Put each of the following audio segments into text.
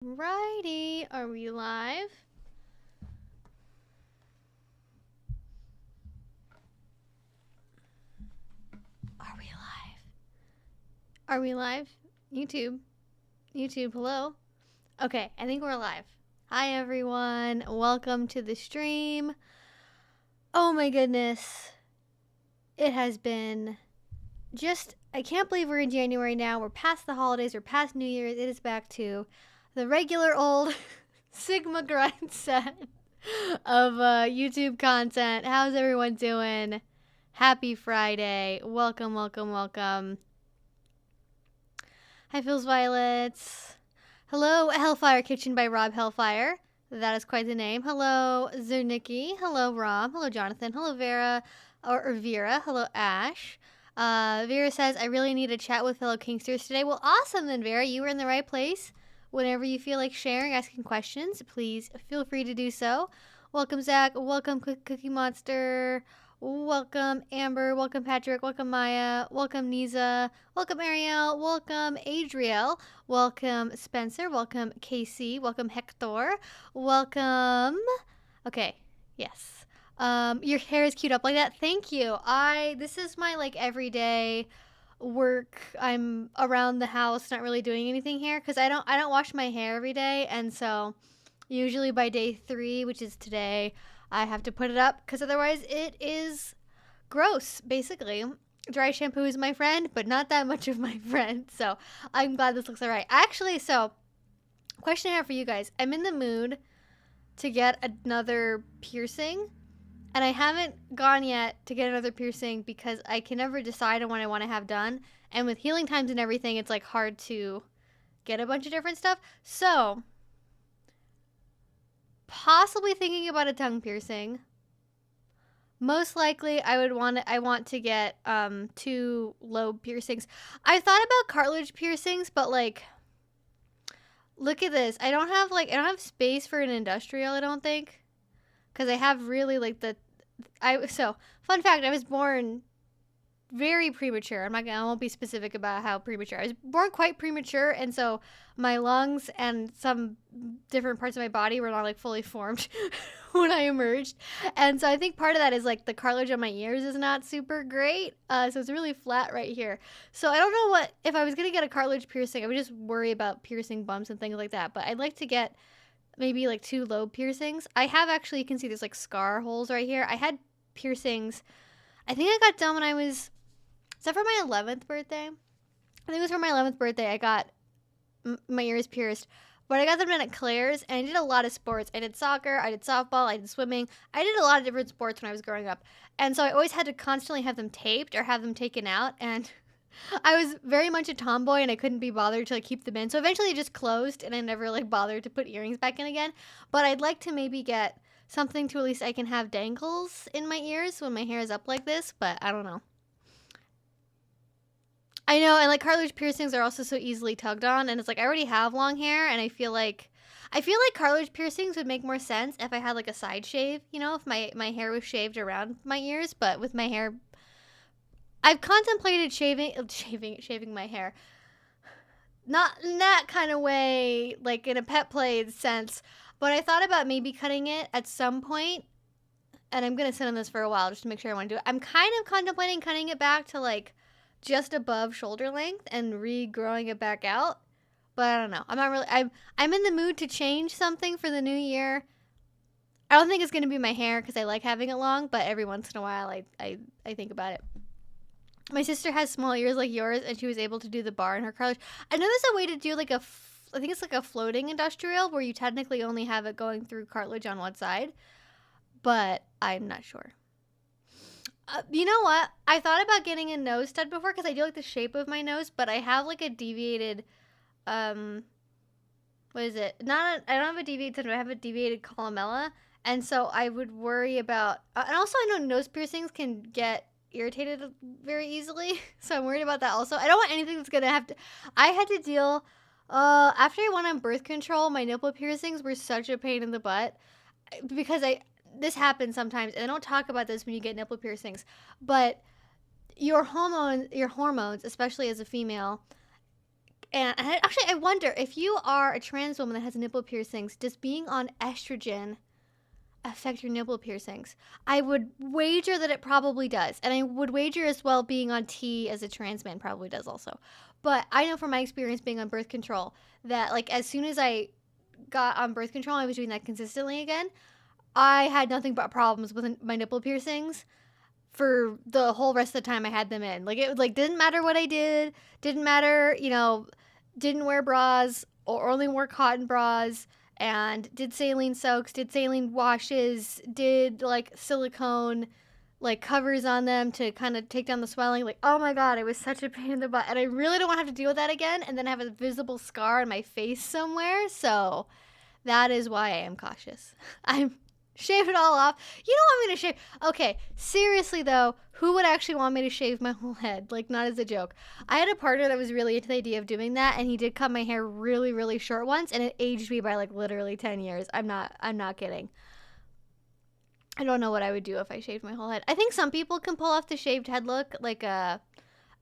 Righty, are we live? Are we live? Are we live? YouTube, hello? Okay, I think we're live. Hi everyone, welcome to the stream. Oh my goodness. It has been I can't believe we're in January now. We're past the holidays, we're past New Year's. It is back to the regular old Sigma grind set of YouTube content. How's everyone doing? Happy Friday. Welcome, welcome, welcome. Hi, Feels Violets. Hello, Hellfire Kitchen by Rob Hellfire. That is quite the name. Hello, Zernicki. Hello, Rob. Hello, Jonathan. Hello, Vera. Or Vera. Hello, Ash. Vera says, I really need to chat with fellow Kinksters today. Well, awesome then, Vera. You were in the right place. Whenever you feel like sharing, asking questions, please feel free to do so. Welcome, Zach. Welcome, Cookie Monster. Welcome, Amber. Welcome, Patrick. Welcome, Maya. Welcome, Niza. Welcome, Ariel. Welcome, Adriel. Welcome, Spencer. Welcome, Casey. Welcome, Hector. Welcome. Okay, yes. Your hair is queued up like that. Thank you. This is my everyday work. I'm around the house, not really doing anything here because I don't wash my hair every day, and so usually by day 3, which is today, I have to put it up because otherwise it is gross, basically. Dry shampoo is my friend, but not that much of my friend, so I'm glad this looks alright. Actually, so, question I have for you guys. I'm in the mood to get another piercing, and I haven't gone yet to get another piercing because I can never decide on what I want to have done, and with healing times and everything, it's hard to get a bunch of different stuff, so possibly thinking about a tongue piercing. Most likely, I want to get 2 lobe piercings. I thought about cartilage piercings, but look at this. I don't have space for an industrial. I don't think, because I have really So fun fact: I was born very premature. I won't be specific about how premature. I was born quite premature, and so my lungs and some different parts of my body were not fully formed when I emerged. And so I think part of that is the cartilage on my ears is not super great. So it's really flat right here. So I don't know if I was going to get a cartilage piercing, I would just worry about piercing bumps and things like that. But I'd like to get maybe 2 lobe piercings. I have actually, you can see there's scar holes right here. I had piercings. I think I got done when I was, is that for my 11th birthday? I think it was for my 11th birthday. I got my ears pierced. But I got them done at Claire's, and I did a lot of sports. I did soccer, I did softball, I did swimming. I did a lot of different sports when I was growing up. And so I always had to constantly have them taped or have them taken out. And I was very much a tomboy, and I couldn't be bothered to keep them in. So eventually it just closed, and I never bothered to put earrings back in again. But I'd like to maybe get something to at least I can have dangles in my ears when my hair is up like this, but I don't know. I know, and cartilage piercings are also so easily tugged on, and it's I already have long hair, and I feel like cartilage piercings would make more sense if I had a side shave, if my hair was shaved around my ears. But with my hair, I've contemplated shaving my hair, not in that kind of way, in a pet play sense, but I thought about maybe cutting it at some point, and I'm gonna sit on this for a while just to make sure I want to do it. I'm kind of contemplating cutting it back to just above shoulder length and regrowing it back out, but I don't know. I'm not really. I'm in the mood to change something for the new year. I don't think it's gonna be my hair because I like having it long, but every once in a while I think about it. My sister has small ears like yours, and she was able to do the bar in her cartilage. I know there's a way to do I think it's a floating industrial where you technically only have it going through cartilage on one side, but I'm not sure. You know what? I thought about getting a nose stud before because I do like the shape of my nose, but I have a deviated, what is it? I don't have a deviated stud, I have a deviated columella, and so I would worry about, and also I know nose piercings can get irritated very easily, so I'm worried about that also. I don't want anything that's gonna have to, I had to deal, after I went on birth control, my nipple piercings were such a pain in the butt because this happens sometimes, and I don't talk about this when you get nipple piercings, but your hormones, especially as a female, And actually, I wonder if you are a trans woman that has nipple piercings, does being on estrogen affect your nipple piercings? I would wager that it probably does. And I would wager as well being on T as a trans man probably does also. But I know from my experience being on birth control that, like, as soon as I got on birth control, I was doing that consistently again. I had nothing but problems with my nipple piercings for the whole rest of the time I had them in. Like, it like didn't matter what I did, didn't matter, you know, didn't wear bras or only wore cotton bras, and did saline soaks, did saline washes, did like silicone like covers on them to kind of take down the swelling. Like, oh my god, it was such a pain in the butt, and I really don't want to have to deal with that again and then have a visible scar on my face somewhere. So that is why I am cautious. I'm shave it all off. You don't want me to shave. Okay, seriously though, who would actually want me to shave my whole head? Like, not as a joke. I had a partner that was really into the idea of doing that, and he did cut my hair really, really short once, and it aged me by like literally 10 years. I'm not kidding. I don't know what I would do if I shaved my whole head. I think some people can pull off the shaved head look. Like there's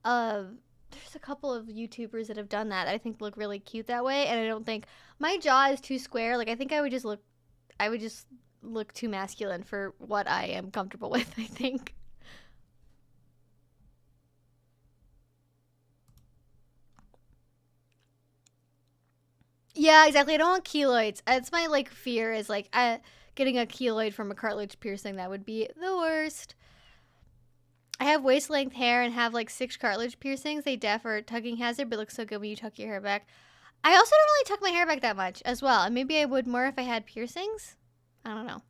a couple of YouTubers that have done that I think look really cute that way, and I don't think my jaw is too square. Like, I think I would just look too masculine for what I am comfortable with, I think. Yeah, exactly. I don't want keloids. That's my like fear is like getting a keloid from a cartilage piercing. That would be the worst. I have waist length hair and have like 6 cartilage piercings. They def or tugging hazard, but look so good when you tuck your hair back. I also don't really tuck my hair back that much as well. And maybe I would more if I had piercings. I don't know.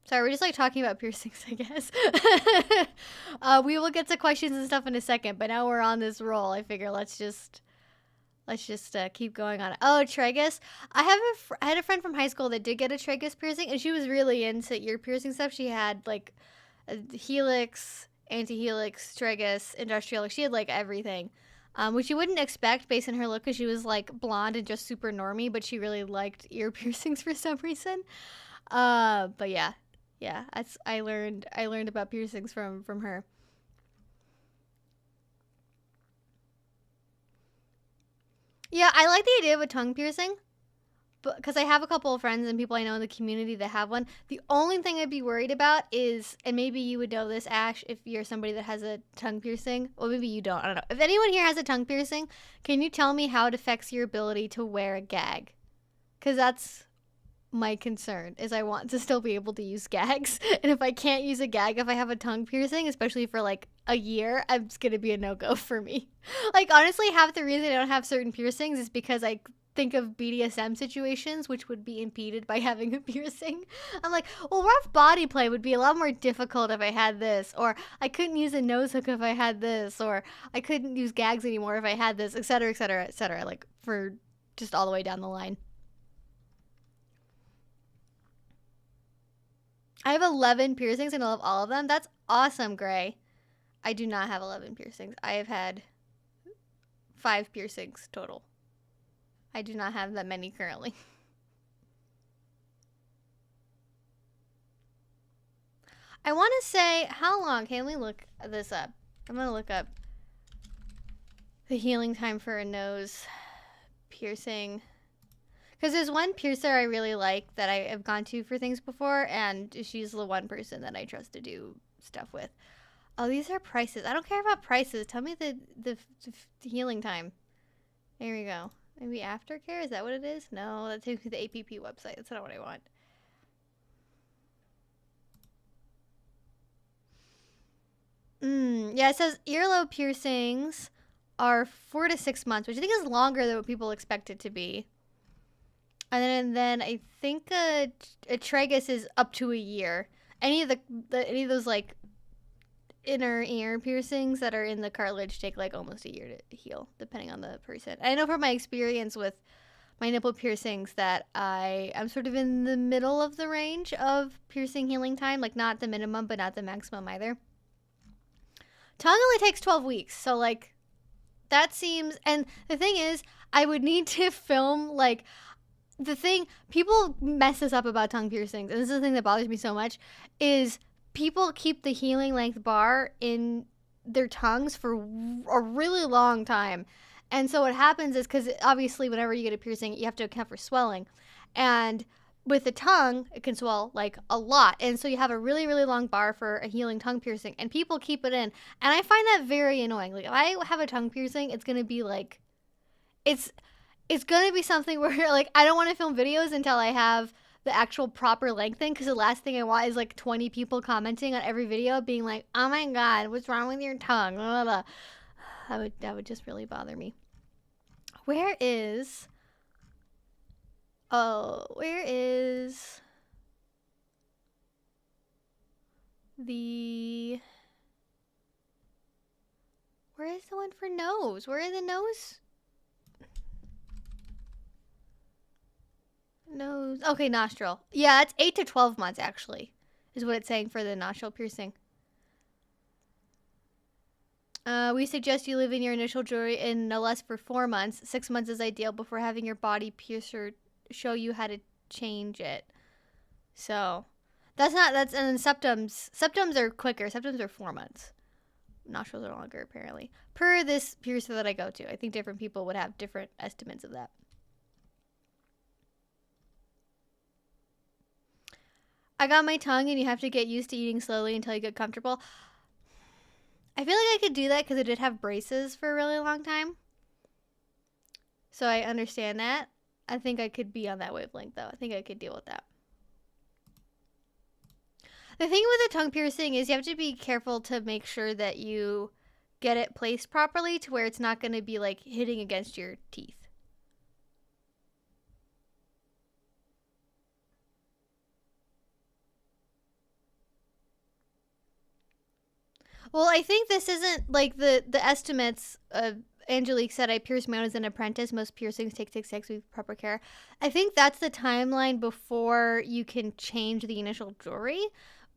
Sorry, we're just like talking about piercings, I guess. We will get to questions and stuff in a second, but now we're on this roll. I figure let's just keep going on it. Oh, tragus. I had a friend from high school that did get a tragus piercing, and she was really into ear piercing stuff. She had like a helix, anti-helix, tragus, industrial. She had like everything, which you wouldn't expect based on her look, because she was like blonde and just super normie, but she really liked ear piercings for some reason. But yeah, I learned about piercings from her. Yeah, I like the idea of a tongue piercing, but because I have a couple of friends and people I know in the community that have one. The only thing I'd be worried about is, and maybe you would know this, Ash, if you're somebody that has a tongue piercing. Well, maybe you don't. I don't know. If anyone here has a tongue piercing, can you tell me how it affects your ability to wear a gag? Because that's my concern, is I want to still be able to use gags. And if I can't use a gag if I have a tongue piercing, especially for like a year, it's going to be a no-go for me. Like, honestly, half the reason I don't have certain piercings is because I think of BDSM situations which would be impeded by having a piercing. I'm like, well, rough body play would be a lot more difficult if I had this, or I couldn't use a nose hook if I had this, or I couldn't use gags anymore if I had this, etc., etc., etc., like for just all the way down the line. I have 11 piercings and I love all of them. That's awesome, Gray. I do not have 11 piercings. I have had 5 piercings total. I do not have that many currently. I want to say, how long? Okay, let me look this up. I'm going to look up the healing time for a nose piercing. Because there's one piercer I really like that I have gone to for things before, and she's the one person that I trust to do stuff with. Oh, these are prices. I don't care about prices. Tell me the healing time. There we go. Maybe Aftercare? Is that what it is? No, that takes me to the APP website. That's not what I want. Yeah, it says earlobe piercings are 4 to 6 months, which I think is longer than what people expect it to be. And then I think a tragus is up to a year. Any of those like inner ear piercings that are in the cartilage take like almost a year to heal, depending on the person. I know from my experience with my nipple piercings that I'm sort of in the middle of the range of piercing healing time, like not the minimum, but not the maximum either. Tongue only takes 12 weeks, so like that seems, and the thing is, I would need to film like, the thing, people mess this up about tongue piercings, and this is the thing that bothers me so much, is people keep the healing length bar in their tongues for a really long time. And so what happens is, because obviously whenever you get a piercing, you have to account for swelling. And with the tongue, it can swell like a lot. And so you have a really, really long bar for a healing tongue piercing. And people keep it in. And I find that very annoying. Like, if I have a tongue piercing, it's going to be like, it's going to be something where, like, I don't want to film videos until I have the actual proper lengthening, because the last thing I want is like 20 people commenting on every video being like, oh my god, what's wrong with your tongue? Blah, blah, blah. That would just really bother me. Where is the one for nose? Where are the nose? Nose. Okay, nostril. Yeah, it's 8 to 12 months actually, is what it's saying for the nostril piercing. We suggest you live in your initial jewelry in no less for 4 months. 6 months is ideal before having your body piercer show you how to change it. So that's and then septums are quicker. Septums are 4 months. Nostrils are longer apparently. Per this piercer that I go to. I think different people would have different estimates of that. I got my tongue and you have to get used to eating slowly until you get comfortable. I feel like I could do that because I did have braces for a really long time. So I understand that. I think I could be on that wavelength though. I think I could deal with that. The thing with a tongue piercing is you have to be careful to make sure that you get it placed properly to where it's not going to be like hitting against your teeth. Well, I think this isn't like the estimates. Angelique said, I pierced my own as an apprentice. Most piercings take 6 weeks with proper care. I think that's the timeline before you can change the initial jewelry.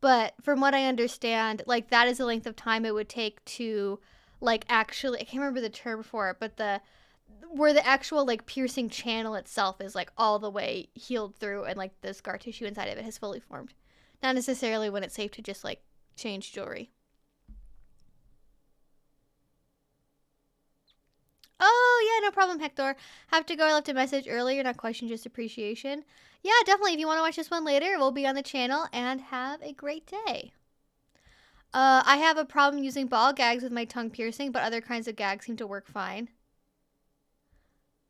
But from what I understand, like that is the length of time it would take to like actually, I can't remember the term for it, but where the actual like piercing channel itself is like all the way healed through and like the scar tissue inside of it has fully formed. Not necessarily when it's safe to just like change jewelry. Oh, yeah, no problem, Hector. Have to go. I left a message earlier, not question, just appreciation. Yeah, definitely. If you want to watch this one later, we'll be on the channel, and have a great day. I have a problem using ball gags with my tongue piercing, but other kinds of gags seem to work fine.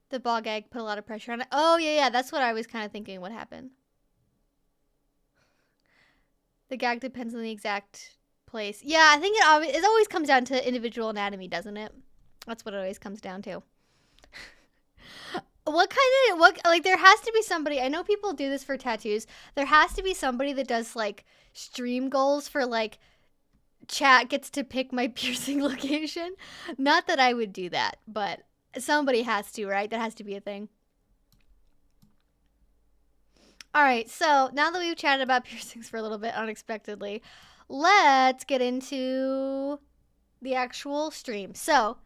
The ball gag put a lot of pressure on it. Oh, yeah, that's what I was kind of thinking would happen. The gag depends on the exact place. Yeah, I think it always comes down to individual anatomy, doesn't it? That's what it always comes down to. There has to be somebody, I know people do this for tattoos. There has to be somebody that does like stream goals for like chat gets to pick my piercing location. Not that I would do that, but somebody has to, right? That has to be a thing. All right, so now that we've chatted about piercings for a little bit unexpectedly, let's get into the actual stream. So,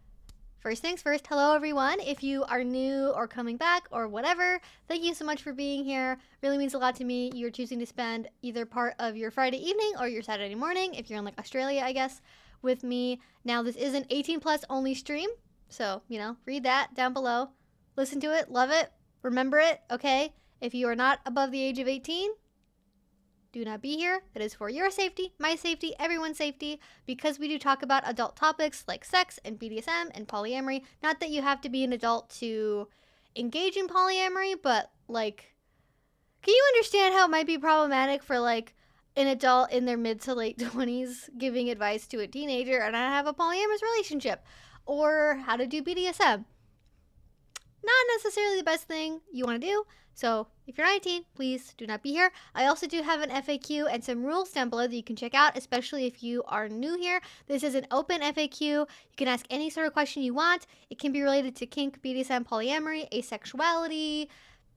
first things first, hello everyone. If you are new or coming back or whatever, thank you so much for being here. Really means a lot to me. You're choosing to spend either part of your Friday evening or your Saturday morning, if you're in like Australia, I guess, with me. Now, this is an 18 plus only stream. So, read that down below. Listen to it, love it, remember it, okay? If you are not above the age of 18, do not be here. That is for your safety, my safety, everyone's safety, because we do talk about adult topics like sex and BDSM and polyamory. Not that you have to be an adult to engage in polyamory, but like, can you understand how it might be problematic for like an adult in their mid to late 20s giving advice to a teenager on how to have a polyamorous relationship or how to do BDSM? Not necessarily the best thing you want to do. So if you're 19, please do not be here. I also do have an FAQ and some rules down below that you can check out, especially if you are new here. This is an open FAQ. You can ask any sort of question you want. It can be related to kink, BDSM, polyamory, asexuality,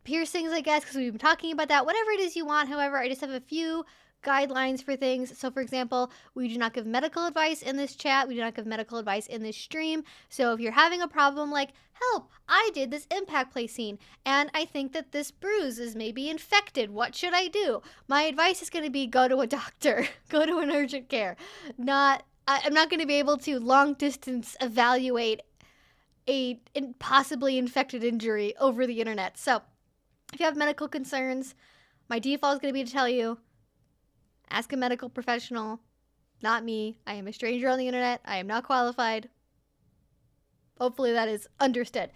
piercings, I guess, because we've been talking about that. Whatever it is you want, however, I just have a few guidelines for things. So for example, we do not give medical advice in this chat. We do not give medical advice in this stream. So if you're having a problem like, help, I did this impact play scene and I think that this bruise is maybe infected, what should I do? My advice is going to be go to a doctor, go to an urgent care. I I'm not going to be able to long distance evaluate a possibly infected injury over the internet. So if you have medical concerns, my default is going to be to tell you, ask a medical professional, not me. I am a stranger on the internet. I am not qualified. Hopefully that is understood.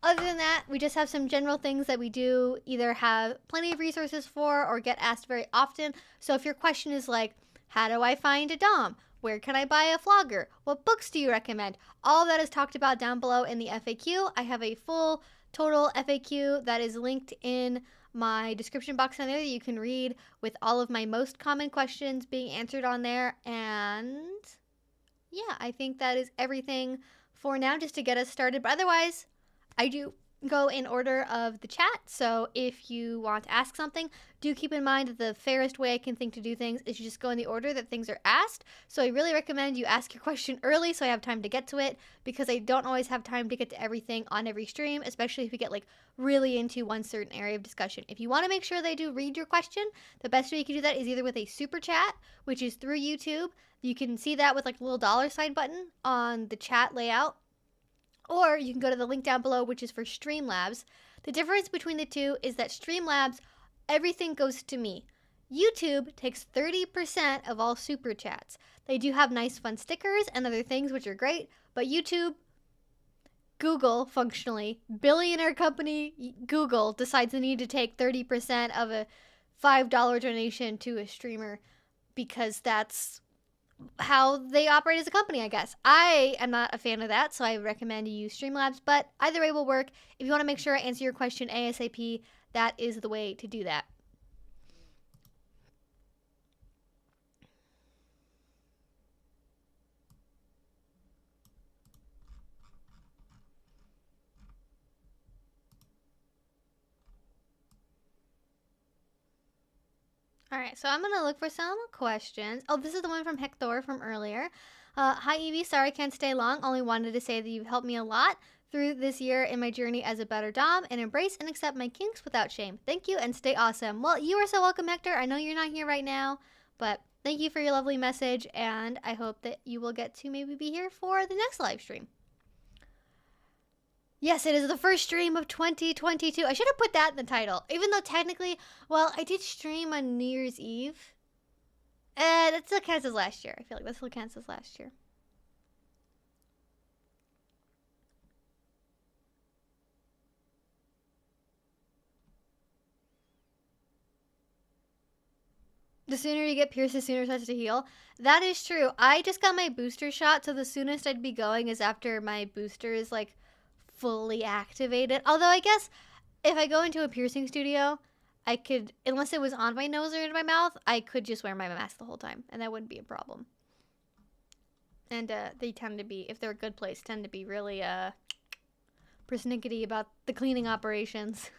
Other than that, we just have some general things that we do either have plenty of resources for or get asked very often. So if your question is like, how do I find a dom? Where can I buy a flogger? What books do you recommend? All of that is talked about down below in the FAQ. I have a full total FAQ that is linked in my description box on there that you can read with all of my most common questions being answered on there. And yeah, I think that is everything for now just to get us started. But otherwise, I do go in order of the chat. So if you want to ask something, do keep in mind that the fairest way I can think to do things is you just go in the order that things are asked. So I really recommend you ask your question early so I have time to get to it, because I don't always have time to get to everything on every stream, especially if you get like really into one certain area of discussion. If you want to make sure they do read your question, the best way you can do that is either with a super chat, which is through YouTube. You can see that with like a little $ button on the chat layout. Or you can go to the link down below, which is for Streamlabs. The difference between the two is that Streamlabs, everything goes to me. YouTube takes 30% of all super chats. They do have nice fun stickers and other things, which are great. But YouTube, Google, functionally, billionaire company Google decides they need to take 30% of a $5 donation to a streamer because that's how they operate as a company, I guess. I am not a fan of that, so I recommend you use Streamlabs, but either way will work. If you want to make sure I answer your question ASAP, that is the way to do that. All right, so I'm going to look for some questions. Oh, this is the one from Hector from earlier. Hi, Evie. Sorry I can't stay long. Only wanted to say that you've helped me a lot through this year in my journey as a better dom, and embrace and accept my kinks without shame. Thank you, and stay awesome. Well, you are so welcome, Hector. I know you're not here right now, but thank you for your lovely message, and I hope that you will get to maybe be here for the next live stream. Yes, it is the first stream of 2022. I should have put that in the title. Even though technically, well, I did stream on New Year's Eve. That still counts as last year. I feel like that still counts as last year. The sooner you get pierced, the sooner it starts to heal. That is true. I just got my booster shot, so the soonest I'd be going is after my booster is like fully activated. Although I guess if I go into a piercing studio, I could, unless it was on my nose or in my mouth, I could just wear my mask the whole time, and that wouldn't be a problem. And they tend to be, if they're a good place, tend to be really persnickety about the cleaning operations.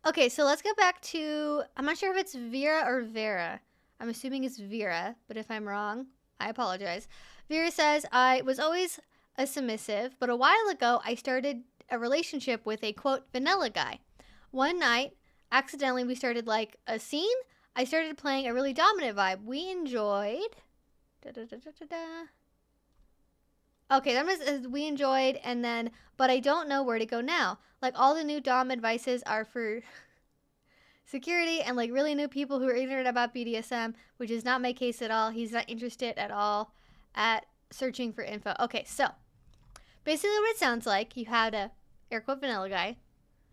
Okay, so let's go back to, I'm not sure if it's Vera or Vera. I'm assuming it's Vera, but if I'm wrong, I apologize. Vera says, I was always a submissive, but a while ago I started a relationship with a, quote, vanilla guy. One night, accidentally, we started like a scene. I started playing a really dominant vibe. We enjoyed... Okay, that was, we enjoyed, and then, but I don't know where to go now. Like, all the new dom advices are for security and, like, really new people who are ignorant about BDSM, which is not my case at all. He's not interested at all at searching for info. Okay, so, basically what it sounds like, you had a, air quote, vanilla guy.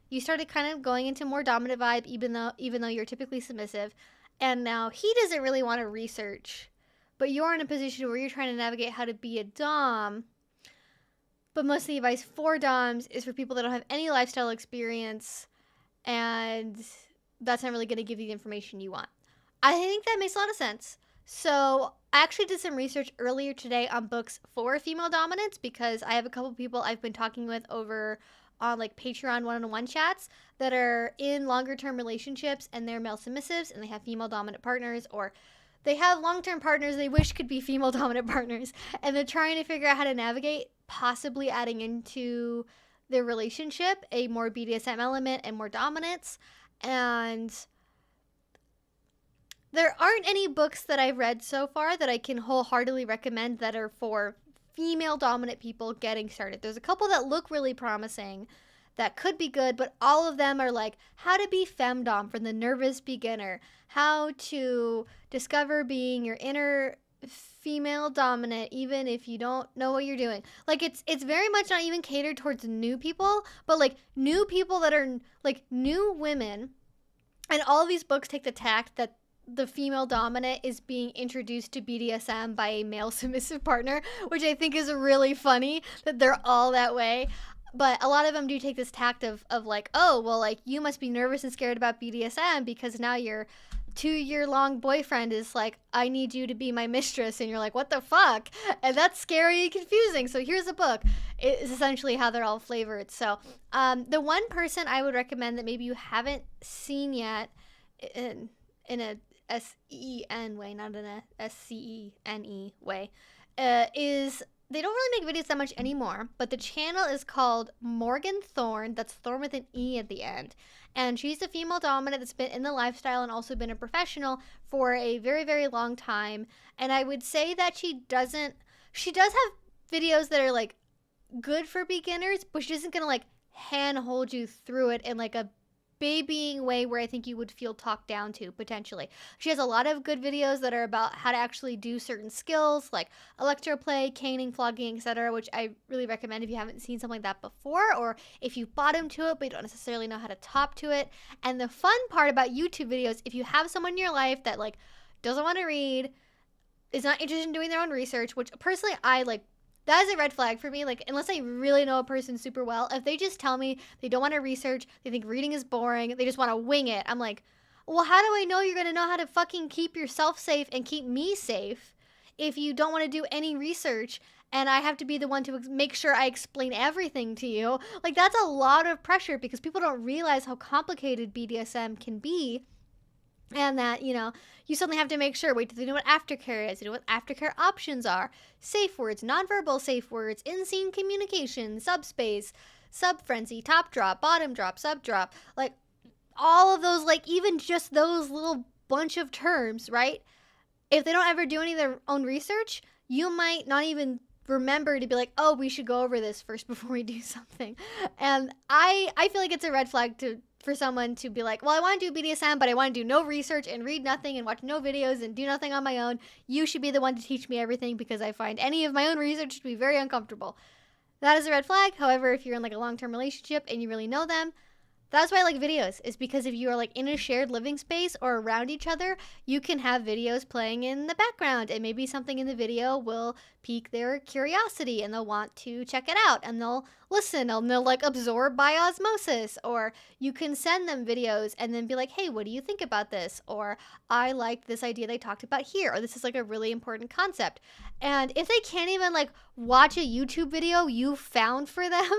You started kind of going into more dominant vibe, even though you're typically submissive, and now he doesn't really want to research, but you're in a position where you're trying to navigate how to be a dom. But most of the advice for doms is for people that don't have any lifestyle experience, and that's not really going to give you the information you want. I think that makes a lot of sense. So I actually did some research earlier today on books for female dominance, because I have a couple people I've been talking with over on like Patreon one-on-one chats that are in longer term relationships, and they're male submissives and they have female dominant partners, or they have long-term partners they wish could be female dominant partners, and they're trying to figure out how to navigate possibly adding into their relationship a more BDSM element and more dominance. And there aren't any books that I've read so far that I can wholeheartedly recommend that are for female dominant people getting started. There's a couple that look really promising that could be good, but all of them are like how to be femdom for the nervous beginner, how to discover being your inner female dominant even if you don't know what you're doing. Like it's very much not even catered towards new people, but like new people that are like new women. And all of these books take the tact that the female dominant is being introduced to BDSM by a male submissive partner, which I think is really funny that they're all that way. But a lot of them do take this tact of like, oh, well, like, you must be nervous and scared about BDSM because now your 2-year-long boyfriend is like, I need you to be my mistress. And you're like, what the fuck? And that's scary and confusing. So here's a book. It's essentially how they're all flavored. So the one person I would recommend that maybe you haven't seen yet in a S-E-N way, not in a S-C-E-N-E way, is... They don't really make videos that much anymore, but the channel is called Morgan Thorne. That's Thorne with an E at the end. And she's a female dominant that's been in the lifestyle and also been a professional for a very, very long time. And I would say that she does have videos that are like good for beginners, but she isn't going to like handhold you through it in like a babying way where I think you would feel talked down to potentially. She has a lot of good videos that are about how to actually do certain skills like electroplay, caning, flogging, etc., which I really recommend if you haven't seen something like that before, or if you've bottomed to it but you don't necessarily know how to top to it. And the fun part about YouTube videos, if you have someone in your life that like doesn't want to read, is not interested in doing their own research, which personally I like, that is a red flag for me. Like, unless I really know a person super well, if they just tell me they don't want to research, they think reading is boring, they just want to wing it, I'm like, well, how do I know you're going to know how to fucking keep yourself safe and keep me safe if you don't want to do any research and I have to be the one to make sure I explain everything to you? Like, that's a lot of pressure because people don't realize how complicated BDSM can be. And that, you know, you suddenly have to make sure, wait, do they know what Aftercare is? Do they know what Aftercare options are? Safe words, nonverbal safe words, in-scene communication, subspace, sub-frenzy, top drop, bottom drop, sub-drop. Like, all of those, like, even just those little bunch of terms, right? If they don't ever do any of their own research, you might not even remember to be like, oh, we should go over this first before we do something. And I feel like it's a red flag for someone to be like, well, I want to do BDSM, but I want to do no research and read nothing and watch no videos and do nothing on my own. You should be the one to teach me everything because I find any of my own research to be very uncomfortable. That is a red flag. However, if you're in like a long-term relationship and you really know them, that's why I like videos, is because if you are like in a shared living space or around each other, you can have videos playing in the background and maybe something in the video will pique their curiosity and they'll want to check it out and they'll listen and they'll like absorb by osmosis. Or you can send them videos and then be like, hey, what do you think about this? Or I liked this idea they talked about here, or this is like a really important concept. And if they can't even like watch a YouTube video you found for them,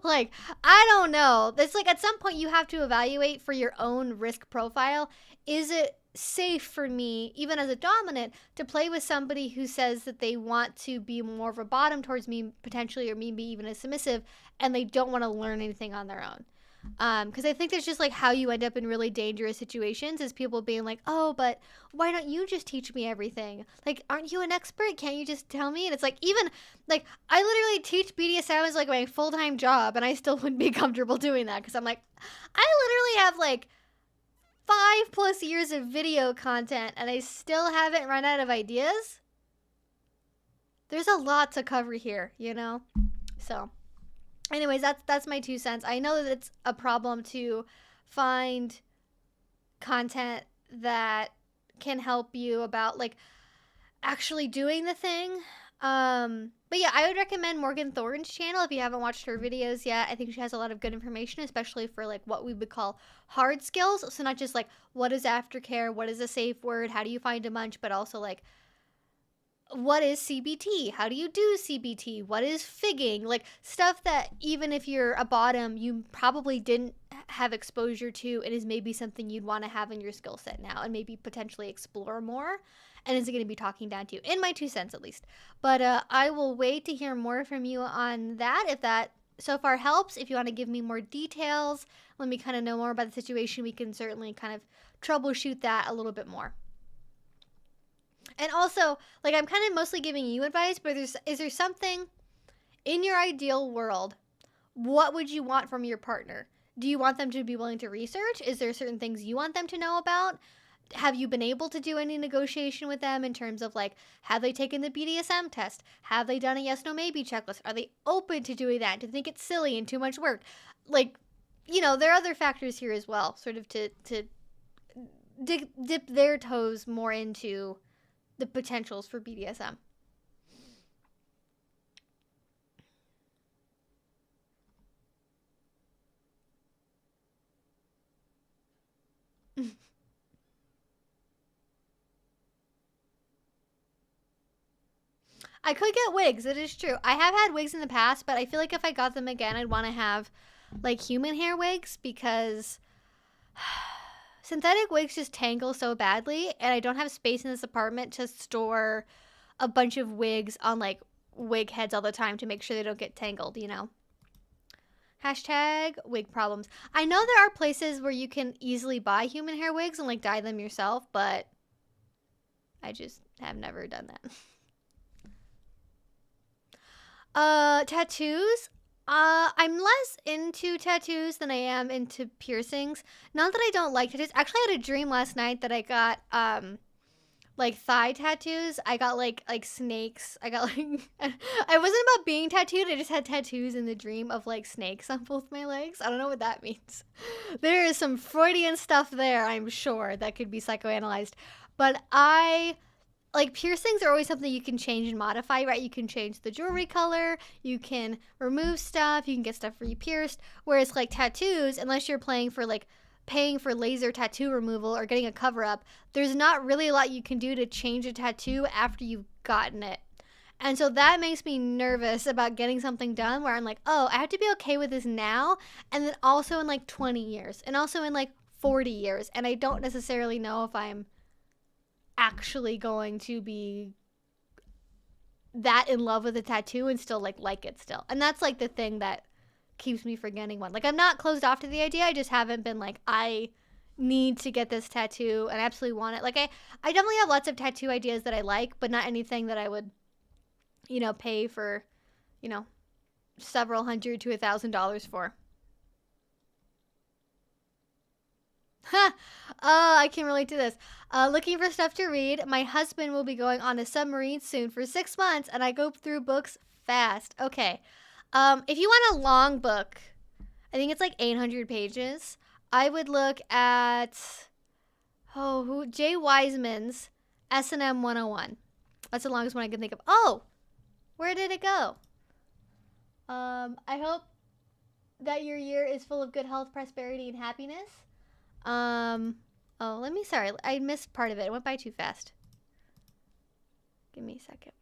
like, I don't know. It's like at some point you have to evaluate for your own risk profile. Is it safe for me, even as a dominant, to play with somebody who says that they want to be more of a bottom towards me potentially, or maybe even a submissive, and they don't want to learn anything on their own? Because I think that's just like how you end up in really dangerous situations, is people being like, oh, but why don't you just teach me everything? Like, aren't you an expert? Can't you just tell me? And it's like, even like, I literally teach BDSM as like my full-time job, and I still wouldn't be comfortable doing that because I'm like, I literally have like 5+ years of video content and I still haven't run out of ideas. There's a lot to cover here, you know? So anyways, that's my 2 cents. I know that it's a problem to find content that can help you about like actually doing the thing. But yeah, I would recommend Morgan Thorne's channel if you haven't watched her videos yet. I think she has a lot of good information, especially for like what we would call hard skills. So not just like what is aftercare, what is a safe word, how do you find a munch, but also like what is CBT? How do you do CBT? What is figging? Like stuff that even if you're a bottom, you probably didn't have exposure to, and is maybe something you'd want to have in your skill set now and maybe potentially explore more. And is it going to be talking down to you, in my 2 cents at least. But I will wait to hear more from you on that. If that so far helps, if you want to give me more details, let me kind of know more about the situation, we can certainly kind of troubleshoot that a little bit more. And also, like, I'm kind of mostly giving you advice, but is there something in your ideal world, what would you want from your partner? Do you want them to be willing to research? Is there certain things you want them to know about? Have you been able to do any negotiation with them in terms of, like, have they taken the BDSM test? Have they done a yes, no, maybe checklist? Are they open to doing that? Do they think it's silly and too much work? Like, you know, there are other factors here as well, sort of to dip their toes more into the potentials for BDSM. I could get wigs, it is true. I have had wigs in the past, but I feel like if I got them again, I'd want to have, like, human hair wigs, because synthetic wigs just tangle so badly, and I don't have space in this apartment to store a bunch of wigs on, like, wig heads all the time to make sure they don't get tangled, you know? Hashtag wig problems. I know there are places where you can easily buy human hair wigs and, like, dye them yourself, but I just have never done that. Tattoos? I'm less into tattoos than I am into piercings. Not that I don't like tattoos. Actually, I had a dream last night that I got, like, thigh tattoos. I got, like snakes. I got, like, I wasn't about being tattooed. I just had tattoos in the dream of, like, snakes on both my legs. I don't know what that means. There is some Freudian stuff there, I'm sure, that could be psychoanalyzed. But like, piercings are always something you can change and modify, right? You can change the jewelry color, you can remove stuff, you can get stuff re-pierced. Whereas, like, tattoos, unless you're paying for laser tattoo removal or getting a cover-up, there's not really a lot you can do to change a tattoo after you've gotten it. And so that makes me nervous about getting something done where I'm like, oh, I have to be okay with this now, and then also in, like, 20 years, and also in, like, 40 years, and I don't necessarily know if I'm actually going to be that in love with a tattoo and still like it still. And that's, like, the thing that keeps me from getting one. Like, I'm not closed off to the idea, I just haven't been like, I need to get this tattoo and I absolutely want it. Like, I definitely have lots of tattoo ideas that I like, but not anything that I would, you know, pay for, you know, several $100 to $1,000 for. Ha! Oh, I can relate to this. Looking for stuff to read. My husband will be going on a submarine soon for 6 months, and I go through books fast. Okay. If you want a long book, I think it's like 800 pages. I would look at Jay Wiseman's S&M 101. That's the longest one I can think of. Oh, where did it go? I hope that your year is full of good health, prosperity, and happiness. Sorry, I missed part of it. It went by too fast. Give me a second.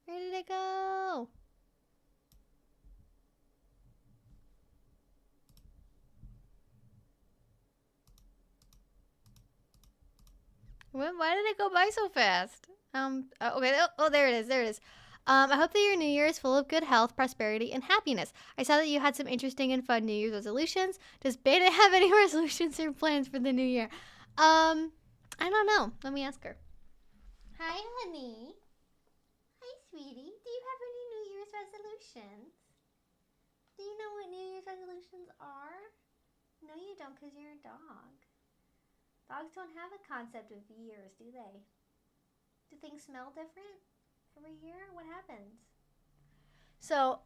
Where did it go? Why did it go by so fast? Okay. Oh, there it is. There it is. I hope that your new year is full of good health, prosperity, and happiness. I saw that you had some interesting and fun New Year's resolutions. Does Beta have any resolutions or plans for the new year? I don't know. Let me ask her. Hi, honey. Hi, sweetie. Do you have any New Year's resolutions? Do you know what New Year's resolutions are? No, you don't, because you're a dog. Dogs don't have a concept of years, do they? Do things smell different every year? What happens? So,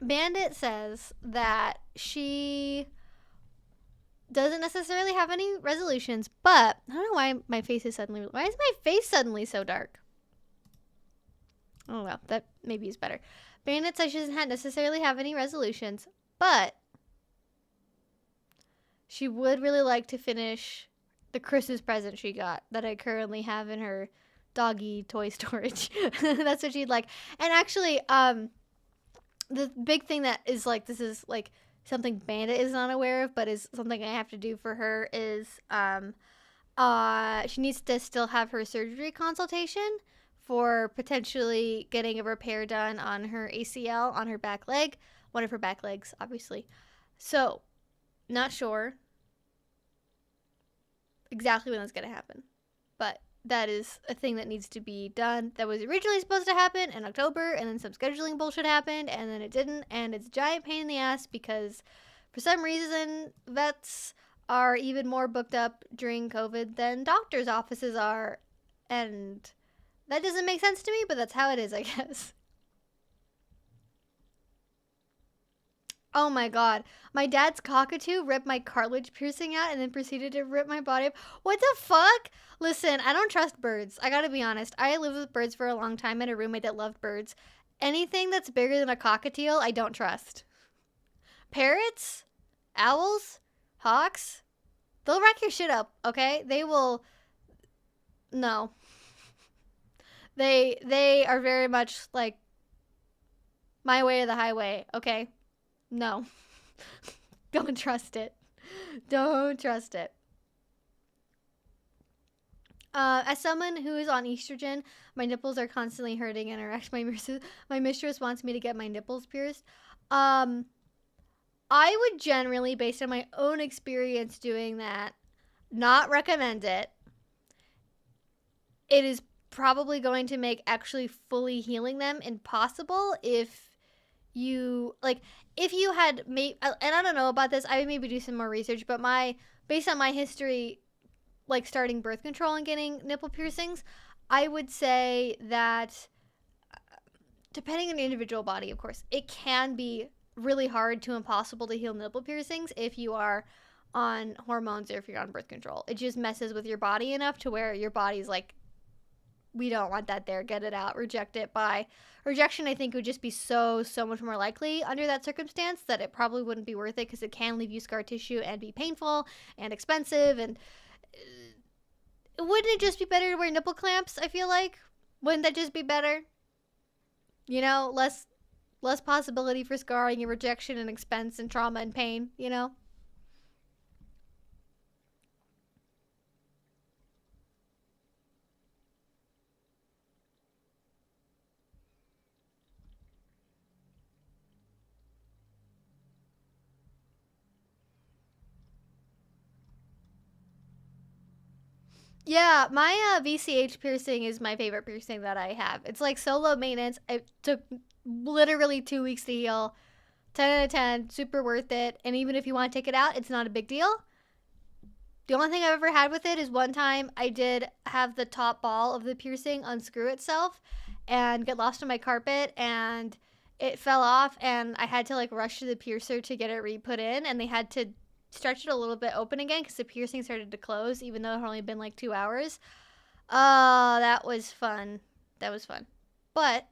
Bandit says that she doesn't necessarily have any resolutions, but I don't know why my face is suddenly... Why is my face suddenly so dark? Oh, well, that maybe is better. Bandit says she doesn't necessarily have any resolutions, but she would really like to finish the Christmas present she got that I currently have in her doggy toy storage. That's what she'd like. And actually, the big thing that is, like, this is, like, something Bandit is not aware of, but is something I have to do for her is, she needs to still have her surgery consultation for potentially getting a repair done on her ACL on her back leg. One of her back legs, obviously. So, Not sure exactly when that's going to happen, but that is a thing that needs to be done. That was originally supposed to happen in October, and then some scheduling bullshit happened, and then it didn't, and it's a giant pain in the ass because for some reason vets are even more booked up during COVID than doctors' offices are, and that doesn't make sense to me, but that's how it is, I guess. Oh my god. My dad's cockatoo ripped my cartilage piercing out and then proceeded to rip my body up. What the fuck? Listen, I don't trust birds. I gotta be honest. I lived with birds for a long time and a roommate that loved birds. Anything that's bigger than a cockatiel, I don't trust. Parrots? Owls? Hawks? They'll wreck your shit up, okay? They will... No. They are very much like my way or the highway, okay? No. Don't trust it. Don't trust it. As someone who is on estrogen, my nipples are constantly hurting and erect. My mistress wants me to get my nipples pierced. I would generally, based on my own experience doing that, not recommend it. It is probably going to make actually fully healing them impossible if you, like, if you had made, and I don't know about this, I would maybe do some more research, but based on my history, like starting birth control and getting nipple piercings, I would say that depending on the individual body, of course, it can be really hard to impossible to heal nipple piercings if you are on hormones or if you're on birth control. It just messes with your body enough to where your body's like, we don't want that there, get it out, reject it. By rejection, I think would just be so much more likely under that circumstance that it probably wouldn't be worth it because it can leave you scar tissue and be painful and expensive. And wouldn't it just be better to wear nipple clamps, I feel like? Wouldn't that just be better? You know, less possibility for scarring and rejection and expense and trauma and pain, you know? Yeah, my VCH piercing is my favorite piercing that I have. It's like so low maintenance. It took literally 2 weeks to heal. 10 out of 10, super worth it. And even if you want to take it out, it's not a big deal. The only thing I've ever had with it is one time I did have the top ball of the piercing unscrew itself and get lost on my carpet, and it fell off, and I had to like rush to the piercer to get it re-put in, and they had to stretch it a little bit open again because the piercing started to close even though it had only been like 2 hours. Oh, that was fun. That was fun. But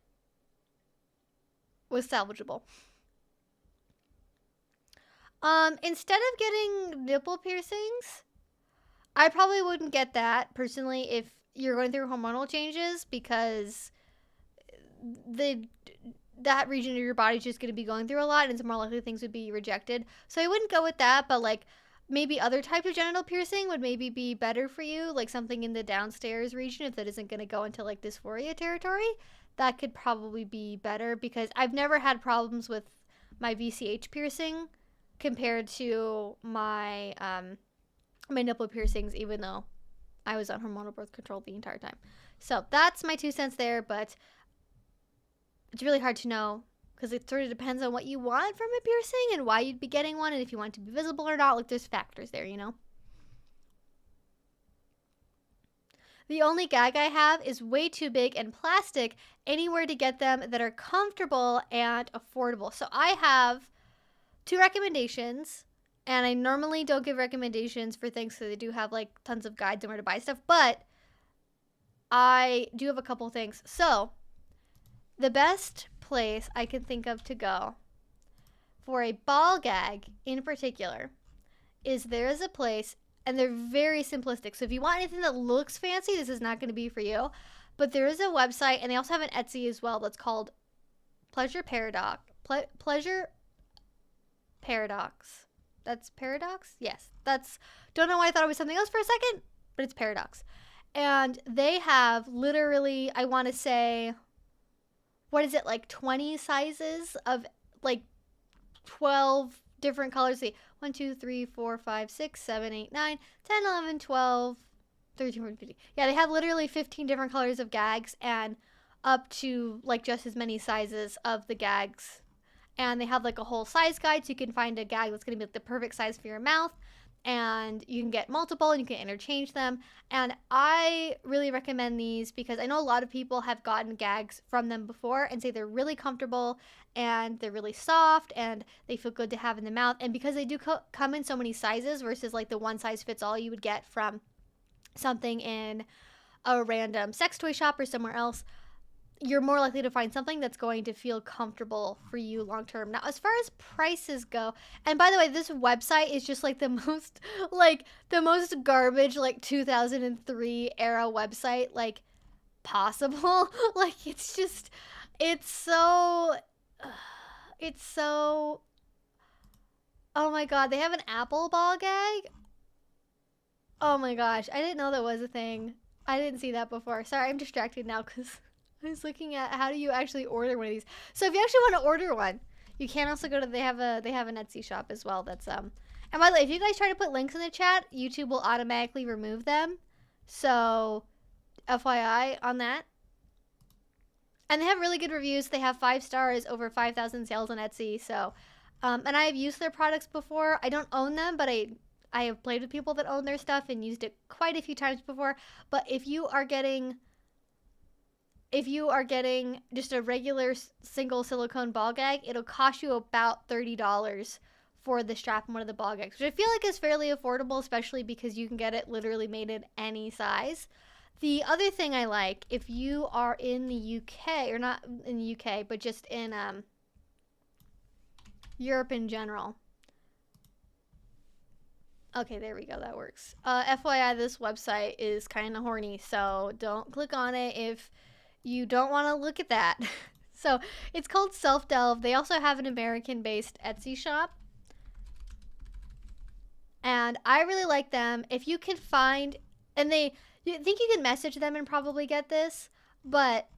was salvageable. Instead of getting nipple piercings, I probably wouldn't get that personally if you're going through hormonal changes because that region of your body is just going to be going through a lot, and it's more likely things would be rejected. So I wouldn't go with that, but like maybe other types of genital piercing would maybe be better for you, like something in the downstairs region if that isn't going to go into like dysphoria territory. That could probably be better because I've never had problems with my VCH piercing compared to my my nipple piercings, even though I was on hormonal birth control the entire time. So that's my 2 cents there, but it's really hard to know because it sort of depends on what you want from a piercing and why you'd be getting one and if you want it to be visible or not. Like there's factors there, you know? The only gag I have is way too big and plastic anywhere to get them that are comfortable and affordable. So I have 2 recommendations, and I normally don't give recommendations for things because they do have like tons of guides on where to buy stuff, but I do have a couple things. So the best place I can think of to go for a ball gag in particular is there is a place, and they're very simplistic. So if you want anything that looks fancy, this is not going to be for you. But there is a website, and they also have an Etsy as well, that's called Pleasure Paradox. Pleasure Paradox. That's Paradox? Yes. Don't know why I thought it was something else for a second, but it's Paradox. And they have literally, I want to say, what is it, like 20 sizes of like 12 different colors. See, 1, 2, 3, 4, 5, 6, 7, 8, 9, 10, 11, 12, 13, 14, 15. Yeah, they have literally 15 different colors of gags and up to like just as many sizes of the gags. And they have like a whole size guide so you can find a gag that's going to be like the perfect size for your mouth. And you can get multiple and you can interchange them. And I really recommend these because I know a lot of people have gotten gags from them before and say they're really comfortable and they're really soft and they feel good to have in the mouth. And because they do come in so many sizes versus like the one size fits all you would get from something in a random sex toy shop or somewhere else, you're more likely to find something that's going to feel comfortable for you long term. Now, as far as prices go, and by the way, this website is just like the most garbage, like 2003 era website like possible. Like it's so oh my god, they have an apple ball gag. Oh my gosh, I didn't know that was a thing. I didn't see that before. Sorry, I'm distracted now because I was looking at how do you actually order one of these. So if you actually want to order one, you can also go to they have an Etsy shop as well. That's and by the way, if you guys try to put links in the chat, YouTube will automatically remove them. So FYI on that. And they have really good reviews. They have 5 stars, over 5,000 sales on Etsy. So and I have used their products before. I don't own them, but I have played with people that own their stuff and used it quite a few times before. But if you are getting just a regular single silicone ball gag, it'll cost you about $30 for the strap and one of the ball gags, which I feel like is fairly affordable, especially because you can get it literally made in any size. The other thing I like, if you are in the UK, or not in the UK, but just in Europe in general. Okay, there we go, that works. FYI, this website is kind of horny, so don't click on it if you don't want to look at that. So it's called Self Delve. They also have an American-based Etsy shop. And I really like them. If you can find, and you think you can message them and probably get this, but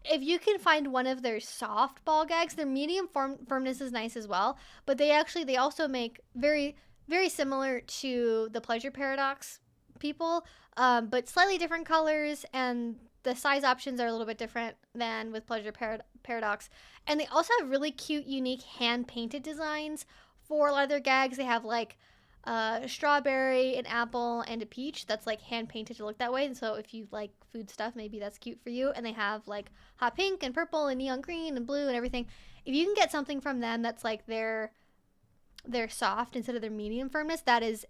if you can find one of their soft ball gags, their medium firmness is nice as well, but they also make very, very similar to the Pleasure Paradox people, but slightly different colors, and the size options are a little bit different than with Pleasure Paradox. And they also have really cute, unique hand-painted designs for a lot of their gags. They have like a strawberry, an apple, and a peach that's like hand-painted to look that way. And so if you like food stuff, maybe that's cute for you. And they have like hot pink and purple and neon green and blue and everything. If you can get something from them that's like their soft instead of their medium firmness, that is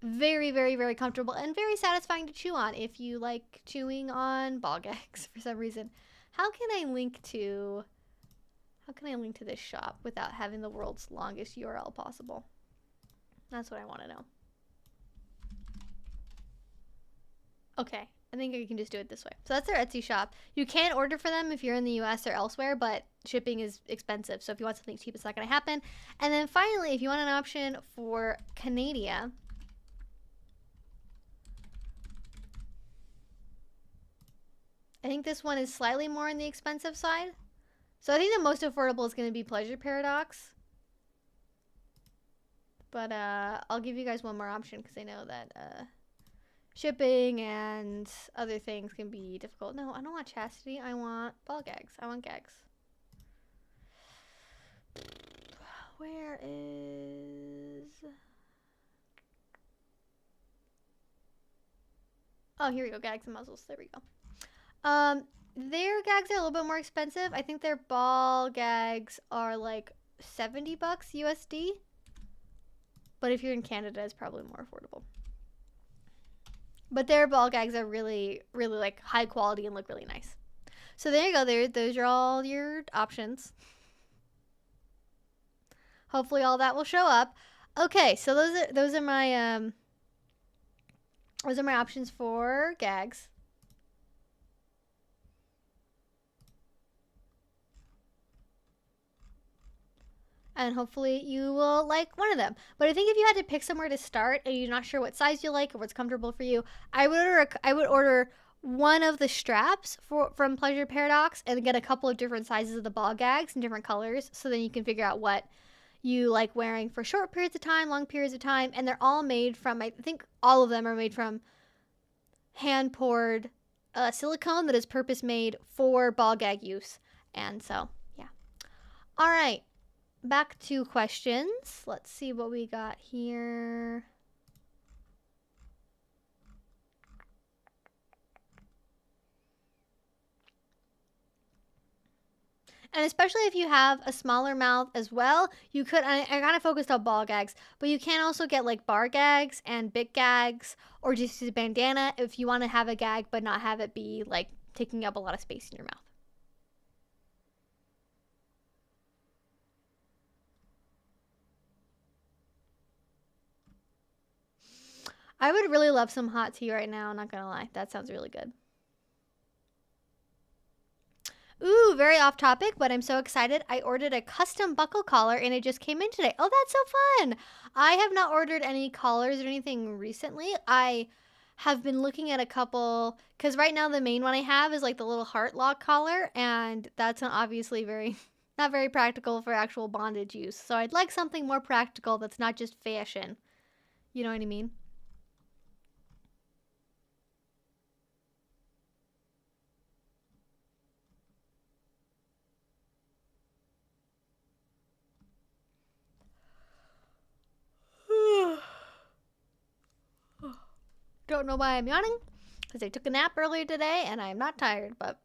very, very, very comfortable and very satisfying to chew on if you like chewing on ball gags for some reason. How can I link to this shop without having the world's longest URL possible? That's what I want to know. Okay, I think I can just do it this way. So that's their Etsy shop. You can order for them if you're in the US or elsewhere, but shipping is expensive. So if you want something cheap, it's not going to happen. And then finally, if you want an option for Canada, I think this one is slightly more on the expensive side. So I think the most affordable is going to be Pleasure Paradox. But I'll give you guys one more option because I know that shipping and other things can be difficult. No, I don't want chastity. I want ball gags. I want gags. Where is... Oh, here we go. Gags and muzzles. There we go. Their gags are a little bit more expensive. I think their ball gags are like $70 USD. But if you're in Canada, it's probably more affordable. But their ball gags are really, really like high quality and look really nice. So there you go. Those are all your options. Hopefully all that will show up. Okay, so those are my options for gags. And hopefully you will like one of them. But I think if you had to pick somewhere to start and you're not sure what size you like or what's comfortable for you, I would order one of the straps from Pleasure Paradox and get a couple of different sizes of the ball gags and different colors, so then you can figure out what you like wearing for short periods of time, long periods of time, and they're all made from, I think all of them are made from hand poured silicone that is purpose made for ball gag use. And so, yeah. All right, back to questions. Let's see what we got here. And especially if you have a smaller mouth as well, you could, I kind of focused on ball gags, but you can also get like bar gags and big gags, or just use a bandana if you want to have a gag but not have it be like taking up a lot of space in your mouth. I would really love some hot tea right now, not gonna lie. That sounds really good. Ooh, very off topic, but I'm so excited. I ordered a custom buckle collar and it just came in today. Oh, that's so fun. I have not ordered any collars or anything recently. I have been looking at a couple, because right now the main one I have is like the little heart lock collar, and that's not obviously not very practical for actual bondage use. So I'd like something more practical that's not just fashion. You know what I mean? Don't know why I'm yawning, because I took a nap earlier today and I'm not tired, but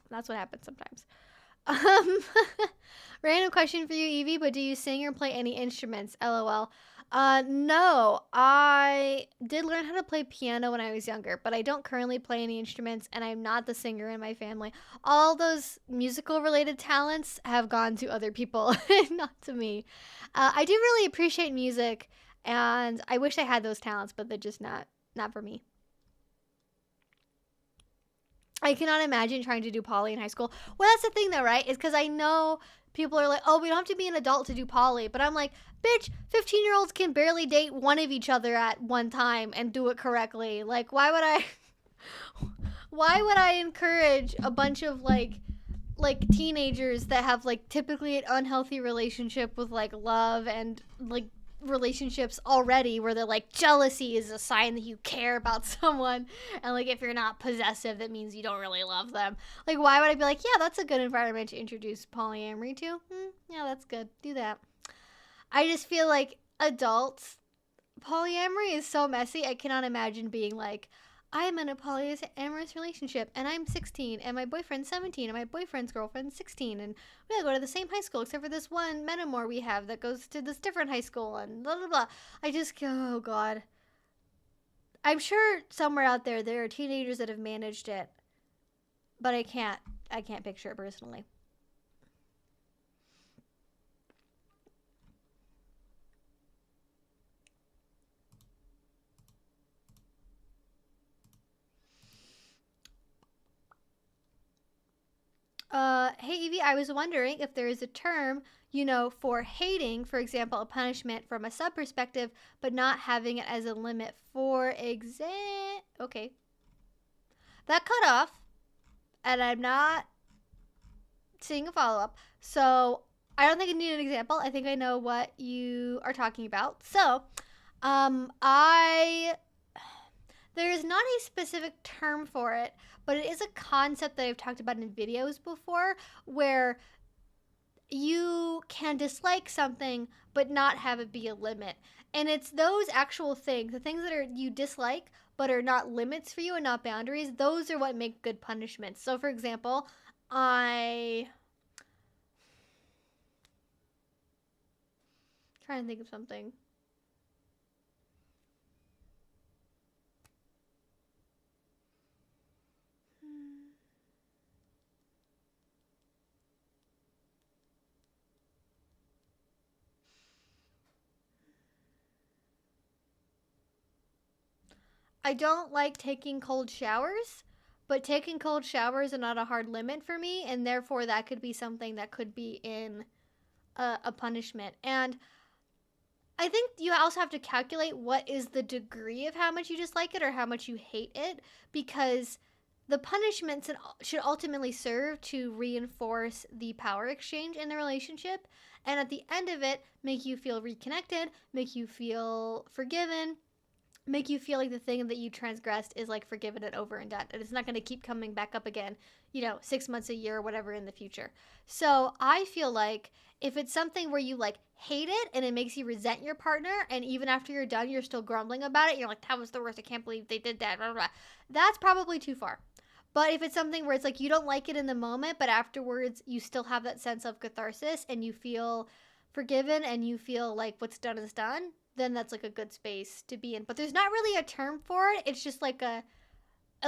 that's what happens sometimes. Random question for you, Evie, but do you sing or play any instruments? LOL. No, I did learn how to play piano when I was younger, but I don't currently play any instruments, and I'm not the singer in my family. All those musical related talents have gone to other people, not to me. I do really appreciate music, and I wish I had those talents, but they're just not for me. I cannot imagine trying to do poly in high school. Well, that's the thing though, right? Is because I know people are like, oh, we don't have to be an adult to do poly. But I'm like, bitch, 15-year-olds can barely date one of each other at one time and do it correctly. Like, why would I why would I encourage a bunch of like teenagers that have like typically an unhealthy relationship with like love and like relationships already, where they're like, jealousy is a sign that you care about someone, and like if you're not possessive, that means you don't really love them. Like, why would I be like, yeah, that's a good environment to introduce polyamory to? Yeah, that's good, do that. I just feel like adults polyamory is so messy. I cannot imagine being like, I'm in a polyamorous relationship and I'm 16 and my boyfriend's 17 and my boyfriend's girlfriend's 16 and we all go to the same high school except for this one metamor we have that goes to this different high school and blah blah blah. I just, oh god. I'm sure somewhere out there are teenagers that have managed it, but I can't picture it personally. Hey Evie, I was wondering if there is a term, for hating, for example, a punishment from a sub perspective, but not having it as a limit. For okay. That cut off, and I'm not seeing a follow up. So I don't think I need an example. I think I know what you are talking about. So, there is not a specific term for it, but it is a concept that I've talked about in videos before, where you can dislike something but not have it be a limit. And it's those actual things, the things that you dislike but are not limits for you and not boundaries, those are what make good punishments. So for example, trying to think of something. I don't like taking cold showers, but taking cold showers are not a hard limit for me, and therefore that could be something that could be in a punishment. And I think you also have to calculate what is the degree of how much you dislike it or how much you hate it, because the punishments should ultimately serve to reinforce the power exchange in the relationship, and at the end of it, make you feel reconnected, make you feel forgiven, make you feel like the thing that you transgressed is like forgiven and over and done, and it's not going to keep coming back up again, 6 months, a year, or whatever in the future. So I feel like if it's something where you like hate it and it makes you resent your partner, and even after you're done you're still grumbling about it, you're like, that was the worst, I can't believe they did that, blah, blah, blah, that's probably too far. But if it's something where it's like you don't like it in the moment, but afterwards you still have that sense of catharsis and you feel forgiven and you feel like what's done is done, then that's like a good space to be in. But there's not really a term for it. It's just like at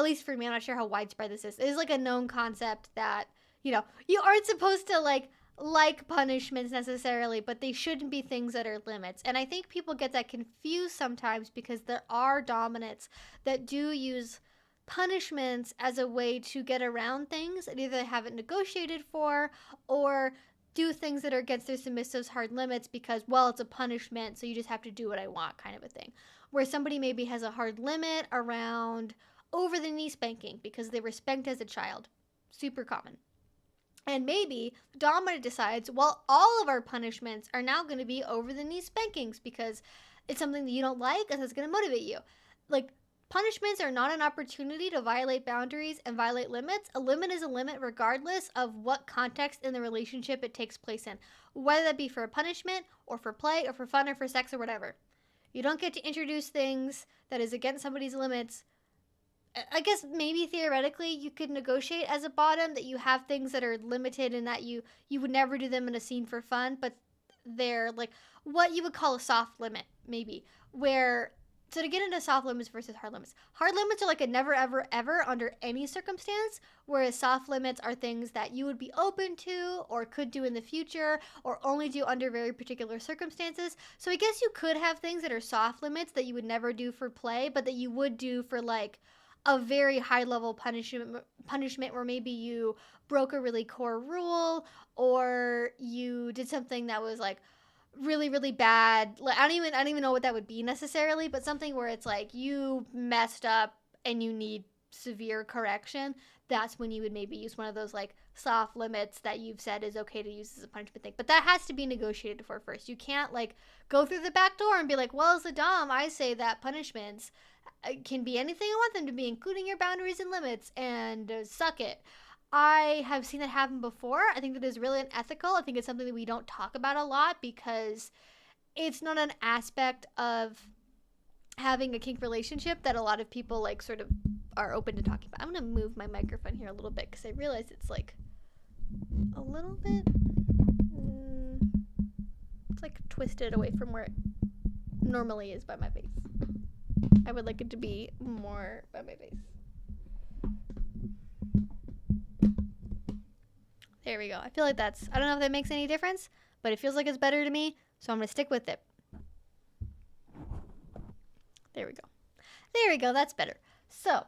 least for me, I'm not sure how widespread this is. It is like a known concept that, you aren't supposed to like punishments necessarily, but they shouldn't be things that are limits. And I think people get that confused sometimes because there are dominants that do use punishments as a way to get around things and either they haven't negotiated for or do things that are against their submissive's hard limits because, well, it's a punishment, so you just have to do what I want kind of a thing. Where somebody maybe has a hard limit around over the knee spanking because they were spanked as a child. Super common. And maybe the dominant decides, well, all of our punishments are now going to be over the knee spankings because it's something that you don't like and it's going to motivate you. Like, punishments are not an opportunity to violate boundaries and violate limits. A limit is a limit regardless of what context in the relationship it takes place in, whether that be for a punishment or for play or for fun or for sex or whatever. You don't get to introduce things that is against somebody's limits. I guess maybe theoretically you could negotiate as a bottom that you have things that are limited and that you would never do them in a scene for fun, but they're like what you would call a soft limit, maybe, where... So to get into soft limits versus hard limits. Hard limits are like a never, ever, ever under any circumstance, whereas soft limits are things that you would be open to or could do in the future or only do under very particular circumstances. So I guess you could have things that are soft limits that you would never do for play, but that you would do for like a very high level punishment where maybe you broke a really core rule or you did something that was like really, really bad. Like, I don't even know what that would be necessarily, but something where it's like you messed up and you need severe correction. That's when you would maybe use one of those like soft limits that you've said is okay to use as a punishment thing. But that has to be negotiated for first. You can't like go through the back door and be like, well, as a dom, I say that punishments can be anything I want them to be, including your boundaries and limits, and suck it. I have seen that happen before. I think that is really unethical. I think it's something that we don't talk about a lot because it's not an aspect of having a kink relationship that a lot of people like sort of are open to talking about. I'm going to move my microphone here a little bit because I realize it's like a little bit, it's like twisted away from where it normally is by my face. I would like it to be more by my face. There we go. I feel like I don't know if that makes any difference, but it feels like it's better to me, so I'm going to stick with it. There we go. There we go. That's better. So,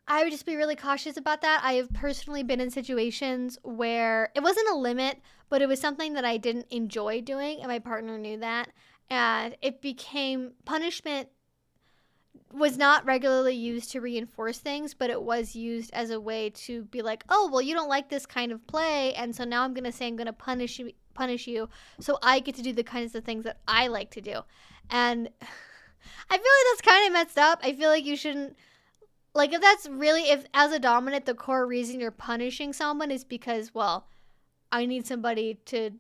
I would just be really cautious about that. I have personally been in situations where it wasn't a limit, but it was something that I didn't enjoy doing, and my partner knew that, and it became punishment was not regularly used to reinforce things, but it was used as a way to be like, oh, well, you don't like this kind of play, and so now I'm going to say I'm going to punish you so I get to do the kinds of things that I like to do. And I feel like that's kind of messed up. I feel like you shouldn't, like, if as a dominant, the core reason you're punishing someone is because, well, I need somebody to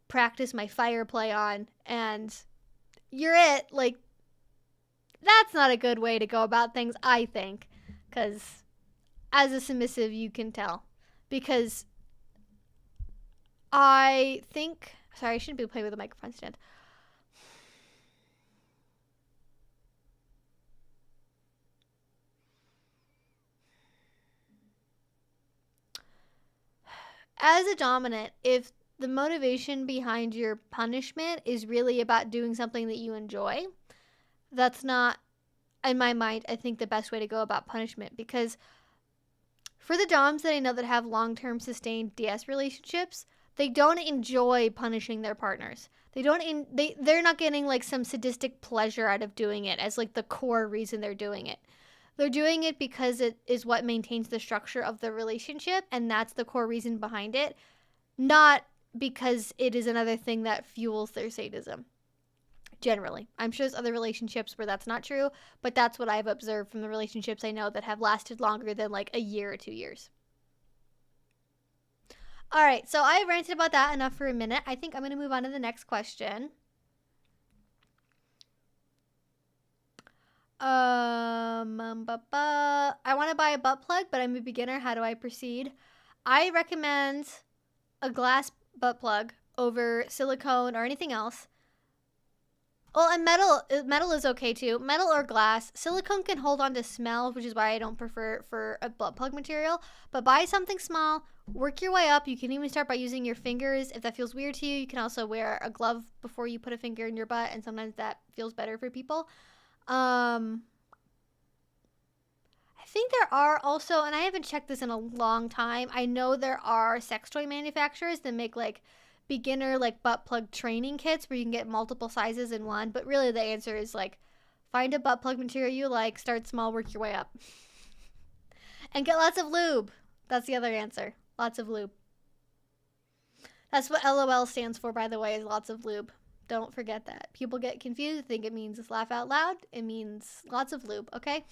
practice my fire play on, and you're it, like, that's not a good way to go about things, I think, because as a submissive, you can tell. Because I think, sorry, I shouldn't be playing with a microphone stand. As a dominant, if the motivation behind your punishment is really about doing something that you enjoy, that's not, in my mind, I think the best way to go about punishment. Because for the doms that I know that have long-term sustained DS relationships, they don't enjoy punishing their partners. They're not getting like some sadistic pleasure out of doing it as like the core reason they're doing it. They're doing it because it is what maintains the structure of the relationship, and that's the core reason behind it, not because it is another thing that fuels their sadism. Generally. I'm sure there's other relationships where that's not true, but that's what I've observed from the relationships I know that have lasted longer than like a year or 2 years. All right, so I ranted about that enough for a minute. I think I'm going to move on to the next question. I want to buy a butt plug, but I'm a beginner. How do I proceed? I recommend a glass butt plug over silicone or anything else. Well, and metal is okay too. Metal or glass. Silicone can hold on to smell, which is why I don't prefer it for a butt plug material. But buy something small, work your way up. You can even start by using your fingers. If that feels weird to you, you can also wear a glove before you put a finger in your butt, and sometimes that feels better for people. I think there are also, and I haven't checked this in a long time, I know there are sex toy manufacturers that make like beginner like butt plug training kits where you can get multiple sizes in one, but really the answer is like find a butt plug material you like, start small, work your way up. And get lots of lube. That's the other answer. Lots of lube. That's what LOL stands for, by the way, is lots of lube. Don't forget that. People get confused, think it means laugh out loud. It means lots of lube, okay?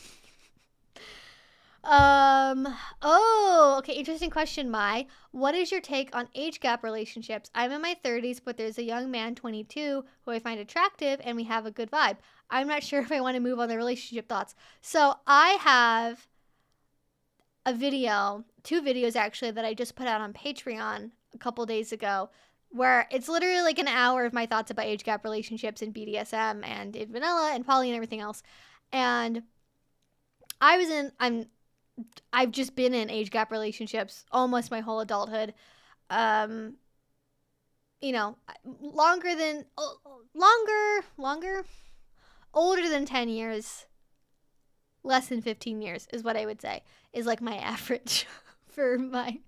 Okay, interesting question, Mai. What is your take on age gap relationships? I'm in my 30s, but there's a young man, 22, who I find attractive, and we have a good vibe. I'm not sure if I want to move on the relationship thoughts. So I have a video, 2 videos actually, that I just put out on Patreon a couple days ago, where it's literally like an hour of my thoughts about age gap relationships in BDSM and in vanilla and poly and everything else. And I've just been in age gap relationships almost my whole adulthood. Older than 10 years, less than 15 years is what I would say is like my average for my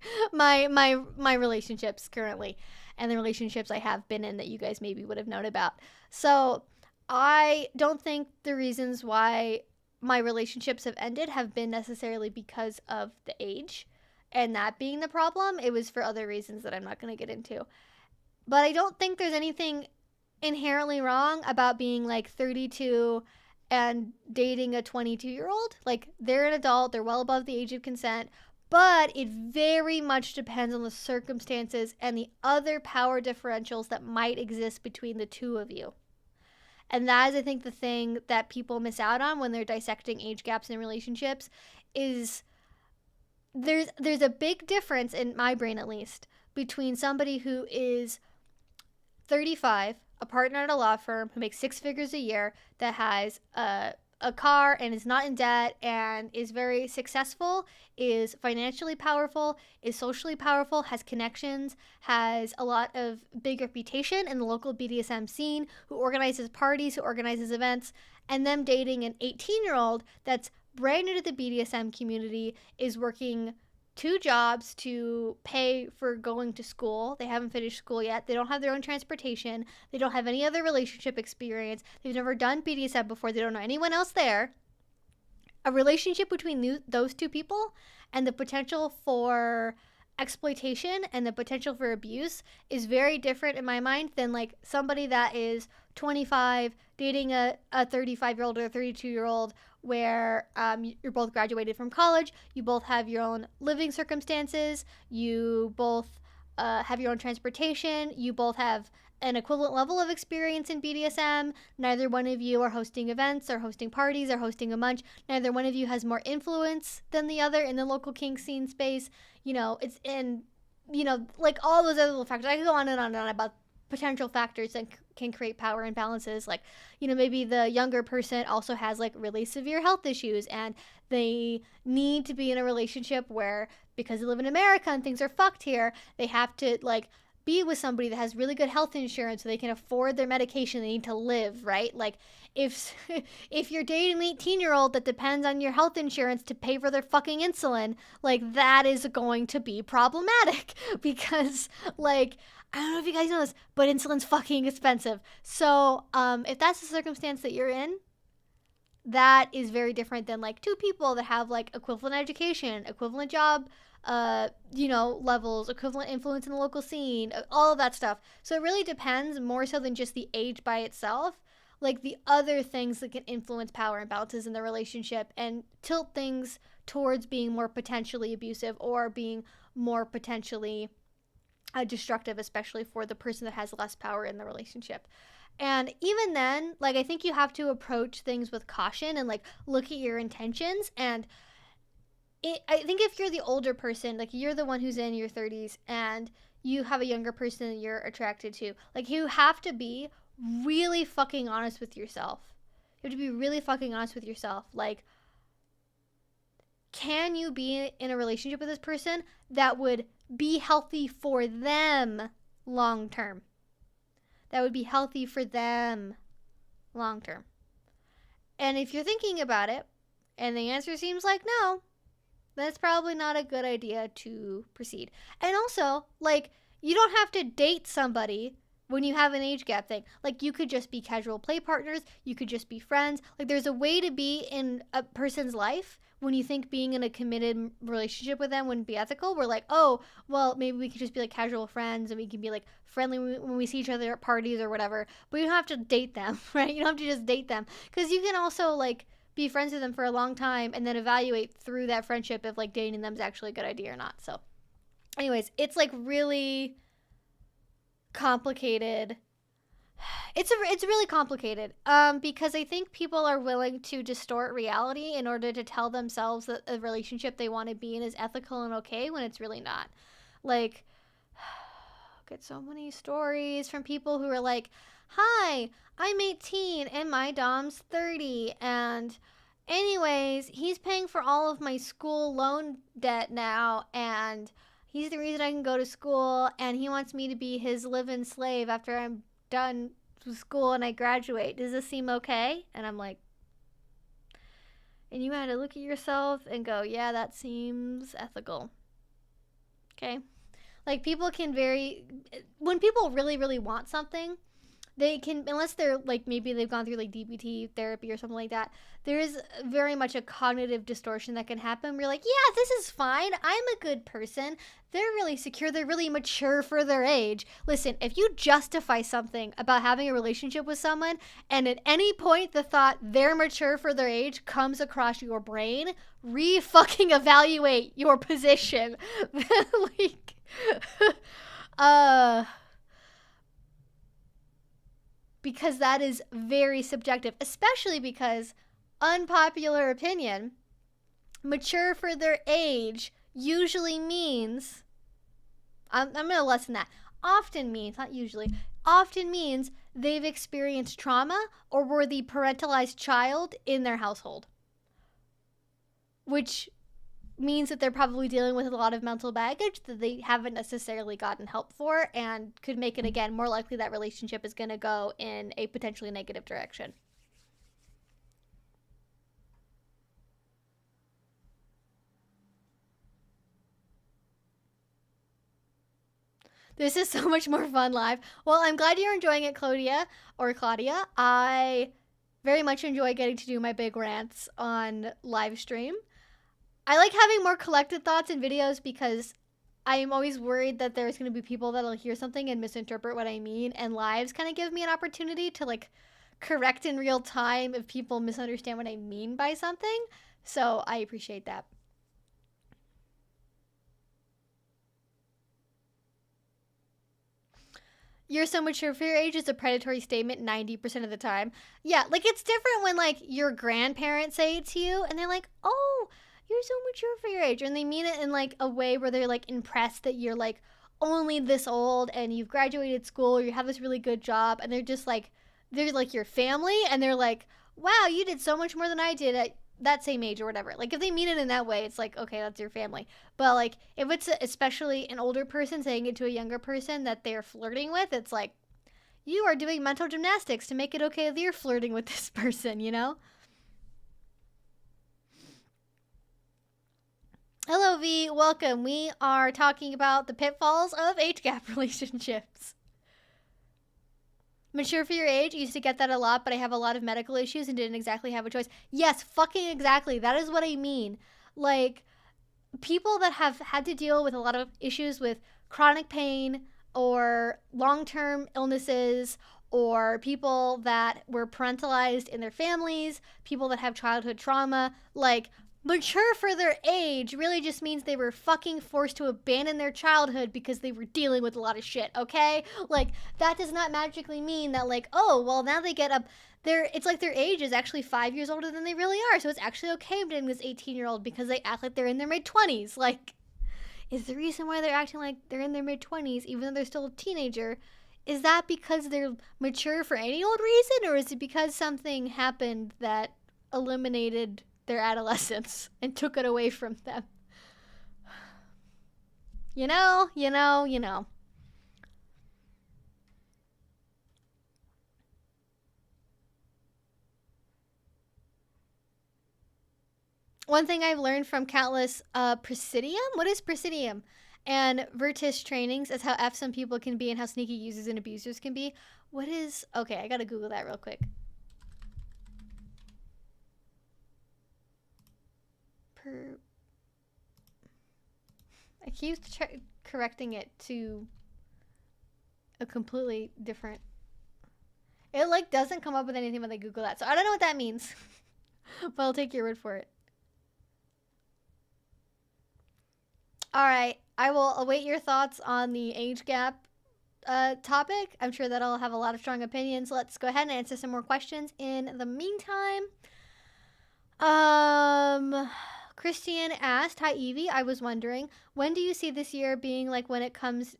relationships currently, and the relationships I have been in that you guys maybe would have known about. So I don't think the reasons why my relationships have ended have been necessarily because of the age and that being the problem. It was for other reasons that I'm not going to get into. But I don't think there's anything inherently wrong about being like 32 and dating a 22-year-old. Like, they're an adult, they're well above the age of consent, but it very much depends on the circumstances and the other power differentials that might exist between the two of you. And that is, I think, the thing that people miss out on when they're dissecting age gaps in relationships is there's a big difference, in my brain at least, between somebody who is 35, a partner at a law firm who makes 6 figures a year, that has a car and is not in debt and is very successful, is financially powerful, is socially powerful, has connections, has a lot of big reputation in the local BDSM scene, who organizes parties, who organizes events, and them dating an 18-year-old that's brand new to the BDSM community, is working 2 jobs to pay for going to school. They haven't finished school yet. They don't have their own transportation. They don't have any other relationship experience. They've never done BDSM before. They don't know anyone else there. A relationship between those 2 people and the potential for exploitation and the potential for abuse is very different in my mind than like somebody that is 25 dating a 35-year-old or a 32-year-old where you're both graduated from college, you both have your own living circumstances, you both have your own transportation, you both have an equivalent level of experience in BDSM, neither one of you are hosting events or hosting parties or hosting a munch, neither one of you has more influence than the other in the local kink scene space, it's in, like all those other little factors. I could go on and on about potential factors that can create power imbalances, like maybe the younger person also has like really severe health issues and they need to be in a relationship where, because they live in America and things are fucked here, they have to like be with somebody that has really good health insurance so they can afford their medication. They need to live, right? Like if you're dating an 18-year-old that depends on your health insurance to pay for their fucking insulin, like that is going to be problematic because like, I don't know if you guys know this, but insulin's fucking expensive. So if that's the circumstance that you're in, that is very different than like two people that have like equivalent education, equivalent job, levels, equivalent influence in the local scene, all of that stuff. So it really depends more so than just the age by itself, like the other things that can influence power imbalances in the relationship and tilt things towards being more potentially abusive or being more potentially destructive, especially for the person that has less power in the relationship. And even then, like, I think you have to approach things with caution and like look at your intentions. And I think if you're the older person, like you're the one who's in your 30s and you have a younger person that you're attracted to, like you have to be really fucking honest with yourself. You have to be really fucking honest with yourself. Like, can you be in a relationship with this person that would be healthy for them long term? That would be healthy for them long term. And if you're thinking about it and the answer seems like no, that's probably not a good idea to proceed. And also, like, you don't have to date somebody when you have an age gap thing. Like, you could just be casual play partners. You could just be friends. Like, there's a way to be in a person's life when you think being in a committed relationship with them wouldn't be ethical. We're like, oh, well, maybe we could just be like casual friends and we can be like friendly when we see each other at parties or whatever. But you don't have to date them, right? You don't have to just date them. Because you can also, like, be friends with them for a long time and then evaluate through that friendship if, like, dating them is actually a good idea or not. So, anyways, it's, like, really complicated. It's really complicated because I think people are willing to distort reality in order to tell themselves that a relationship they want to be in is ethical and okay when it's really not. Like, I get so many stories from people who are like, hi, I'm 18 and my dom's 30 and anyways, he's paying for all of my school loan debt now and he's the reason I can go to school and he wants me to be his live-in slave after I'm done with school and I graduate. Does this seem okay? And I'm like, and you had to look at yourself and go, yeah, that seems ethical. Okay? Like, people can when people really, really want something, they can, unless they're like, maybe they've gone through like DBT therapy or something like that, there is very much a cognitive distortion that can happen. We're like, yeah, this is fine. I'm a good person. They're really secure. They're really mature for their age. Listen, if you justify something about having a relationship with someone and at any point the thought they're mature for their age comes across your brain, re-fucking evaluate your position. Like, because that is very subjective, especially because, unpopular opinion, mature for their age usually means, I'm going to lessen that, often means, not usually, often means they've experienced trauma or were the parentalized child in their household, which means that they're probably dealing with a lot of mental baggage that they haven't necessarily gotten help for and could make it, again, more likely that relationship is going to go in a potentially negative direction. This is so much more fun live. Well, I'm glad you're enjoying it, Claudia. I very much enjoy getting to do my big rants on live stream. I like having more collected thoughts in videos because I'm always worried that there's going to be people that'll hear something and misinterpret what I mean, and lives kind of give me an opportunity to like correct in real time if people misunderstand what I mean by something. So I appreciate that. You're so mature for your age is a predatory statement 90% of the time. Yeah, like it's different when like your grandparents say it to you and they're like, oh, you're so mature for your age. And they mean it in like a way where they're like impressed that you're like only this old and you've graduated school, you have this really good job, and they're like your family and they're like, wow, you did so much more than I did at that same age or whatever. Like if they mean it in that way, it's like, okay, that's your family. But like if it's especially an older person saying it to a younger person that they're flirting with, it's like, you are doing mental gymnastics to make it okay that you're flirting with this person, you know? Hello, V. Welcome. We are talking about the pitfalls of age gap relationships. Mature for your age. I used to get that a lot, but I have a lot of medical issues and didn't exactly have a choice. Yes, fucking exactly. That is what I mean. Like, people that have had to deal with a lot of issues with chronic pain or long-term illnesses, or people that were parentalized in their families, people that have childhood trauma, like, mature for their age really just means they were fucking forced to abandon their childhood because they were dealing with a lot of shit, okay? Like, that does not magically mean that, like, oh, well, now they get up. It's like their age is actually 5 years older than they really are, so it's actually okay dating this 18-year-old because they act like they're in their mid-20s. Like, is the reason why they're acting like they're in their mid-20s, even though they're still a teenager, is that because they're mature for any old reason, or is it because something happened that eliminated their adolescence and took it away from them? You know. One thing I've learned from countless Presidium? What is Presidium? And Virtus trainings is how F some people can be and how sneaky users and abusers can be. What is... Okay, I gotta Google that real quick. I keep correcting it to a completely different... It, like, doesn't come up with anything when I Google that. So I don't know what that means. But I'll take your word for it. Alright, I will await your thoughts on the age gap topic. I'm sure that I'll have a lot of strong opinions. Let's go ahead and answer some more questions in the meantime. Christian asked, hi Evie, I was wondering, when do you see this year being like when it comes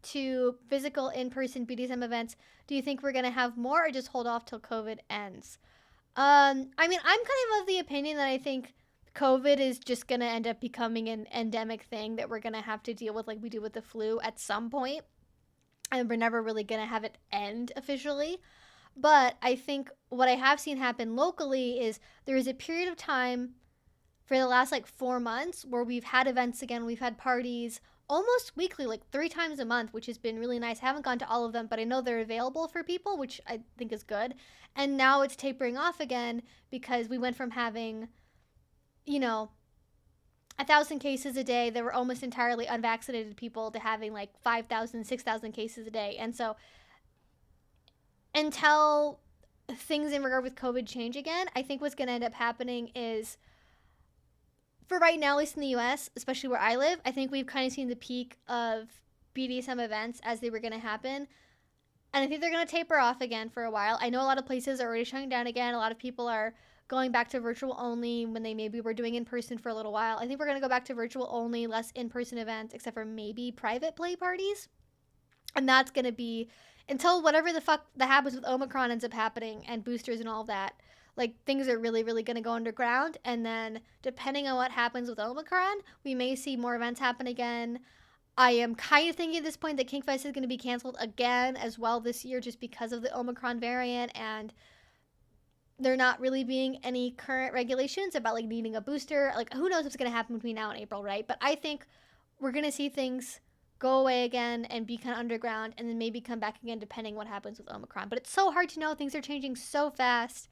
to physical in-person BDSM events? Do you think we're going to have more or just hold off till COVID ends? I mean, I'm kind of the opinion that I think COVID is just going to end up becoming an endemic thing that we're going to have to deal with like we do with the flu at some point. And we're never really going to have it end officially. But I think what I have seen happen locally is there is a period of time for the last like 4 months where we've had events again. We've had parties almost weekly, like 3 times a month, which has been really nice. I haven't gone to all of them, but I know they're available for people, which I think is good. And now it's tapering off again because we went from having, 1,000 cases a day that were almost entirely unvaccinated people to having like 5,000, 6,000 cases a day. And so until things in regard with COVID change again, I think what's going to end up happening is, for right now, at least in the US, especially where I live, I think we've kind of seen the peak of BDSM events as they were going to happen. And I think they're going to taper off again for a while. I know a lot of places are already shutting down again. A lot of people are going back to virtual only when they maybe were doing in-person for a little while. I think we're going to go back to virtual only, less in-person events, except for maybe private play parties. And that's going to be until whatever the fuck that happens with Omicron ends up happening and boosters and all of that. Like, things are really, really going to go underground. And then depending on what happens with Omicron, we may see more events happen again. I am kind of thinking at this point that Kink Fest is going to be canceled again as well this year just because of the Omicron variant, and there not really being any current regulations about like needing a booster. Like, who knows what's going to happen between now and April, right? But I think we're going to see things go away again and be kind of underground and then maybe come back again depending what happens with Omicron. But it's so hard to know. Things are changing so fast.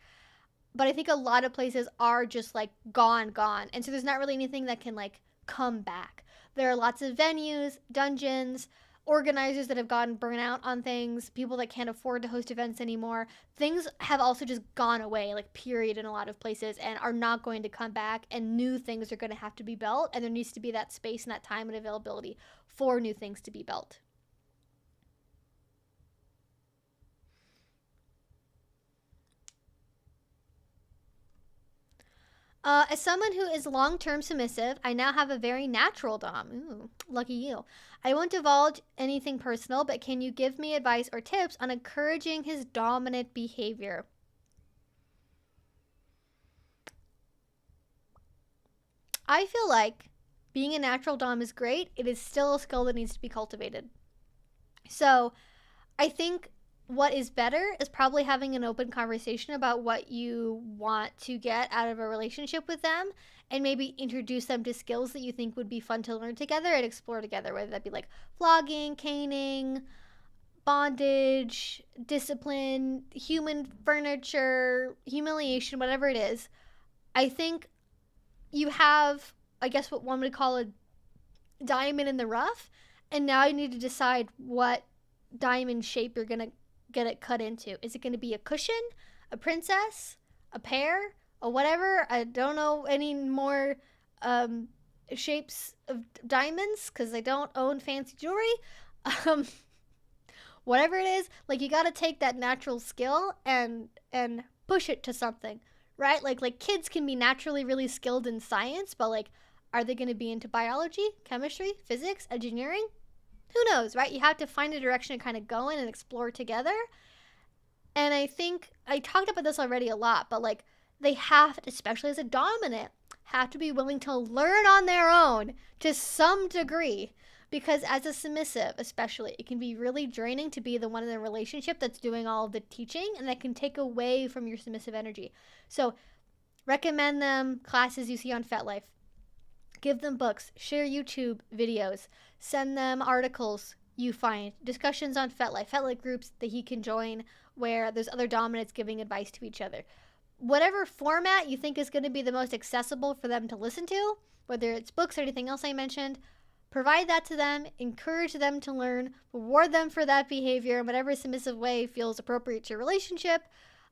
But I think a lot of places are just like gone. And so there's not really anything that can like come back. There are lots of venues, dungeons, organizers that have gotten burnt out on things, people that can't afford to host events anymore. Things have also just gone away, like period, in a lot of places and are not going to come back, and new things are going to have to be built, and there needs to be that space and that time and availability for new things to be built. As someone who is long-term submissive, I now have a very natural dom. Ooh, lucky you. I won't divulge anything personal, but can you give me advice or tips on encouraging his dominant behavior? I feel like being a natural dom is great. It is still a skill that needs to be cultivated. So I think what is better is probably having an open conversation about what you want to get out of a relationship with them, and maybe introduce them to skills that you think would be fun to learn together and explore together, whether that be like flogging, caning, bondage, discipline, human furniture, humiliation, whatever it is, I think you have, I guess, what one would call a diamond in the rough, and now you need to decide what diamond shape you're gonna get it cut into. Is it gonna be a cushion, a princess, a pear, or whatever? I don't know any more shapes of diamonds because I don't own fancy jewelry. Whatever it is, like, you gotta take that natural skill and push it to something, right? Like kids can be naturally really skilled in science, but like, are they gonna be into biology, chemistry, physics, engineering? Who knows, right? You have to find a direction to kind of go in and explore together. And I think I talked about this already a lot, but like, they have, especially as a dominant, have to be willing to learn on their own to some degree. Because as a submissive, especially, it can be really draining to be the one in the relationship that's doing all of the teaching, and that can take away from your submissive energy. So recommend them classes you see on FetLife. Give them books, share YouTube videos, send them articles you find, discussions on FetLife groups that he can join where there's other dominants giving advice to each other. Whatever format you think is going to be the most accessible for them to listen to, whether it's books or anything else I mentioned, provide that to them, encourage them to learn, reward them for that behavior in whatever submissive way feels appropriate to your relationship.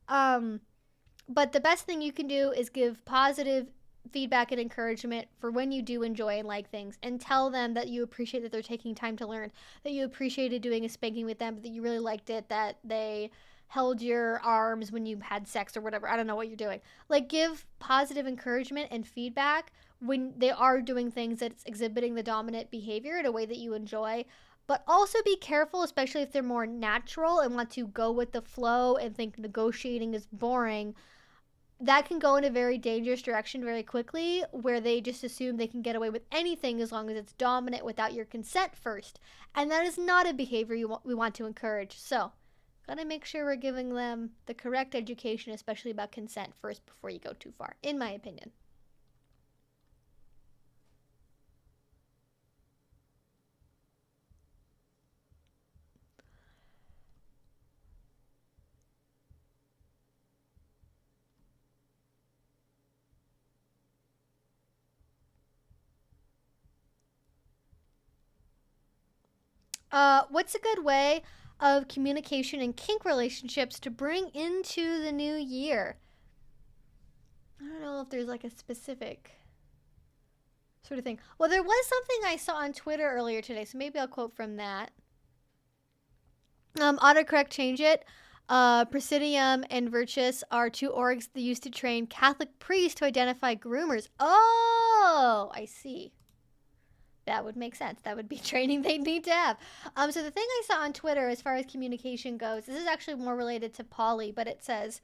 But the best thing you can do is give positive feedback and encouragement for when you do enjoy and like things, and tell them that you appreciate that they're taking time to learn, that you appreciated doing a spanking with them, that you really liked it, that they held your arms when you had sex or whatever. I don't know what you're doing. Like, give positive encouragement and feedback when they are doing things that's exhibiting the dominant behavior in a way that you enjoy. But also be careful, especially if they're more natural and want to go with the flow and think negotiating is boring. That can go in a very dangerous direction very quickly, where they just assume they can get away with anything as long as it's dominant without your consent first. And that is not a behavior we want to encourage. So, gotta make sure we're giving them the correct education, especially about consent first before you go too far, in my opinion. What's a good way of communication in kink relationships to bring into the new year? I don't know if there's like a specific sort of thing. Well, there was something I saw on Twitter earlier today, so maybe I'll quote from that. Autocorrect change it. Presidium and Virtus are two orgs that used to train Catholic priests to identify groomers. Oh, I see. That would make sense. That would be training they'd need to have. So the thing I saw on Twitter as far as communication goes, this is actually more related to poly, but it says,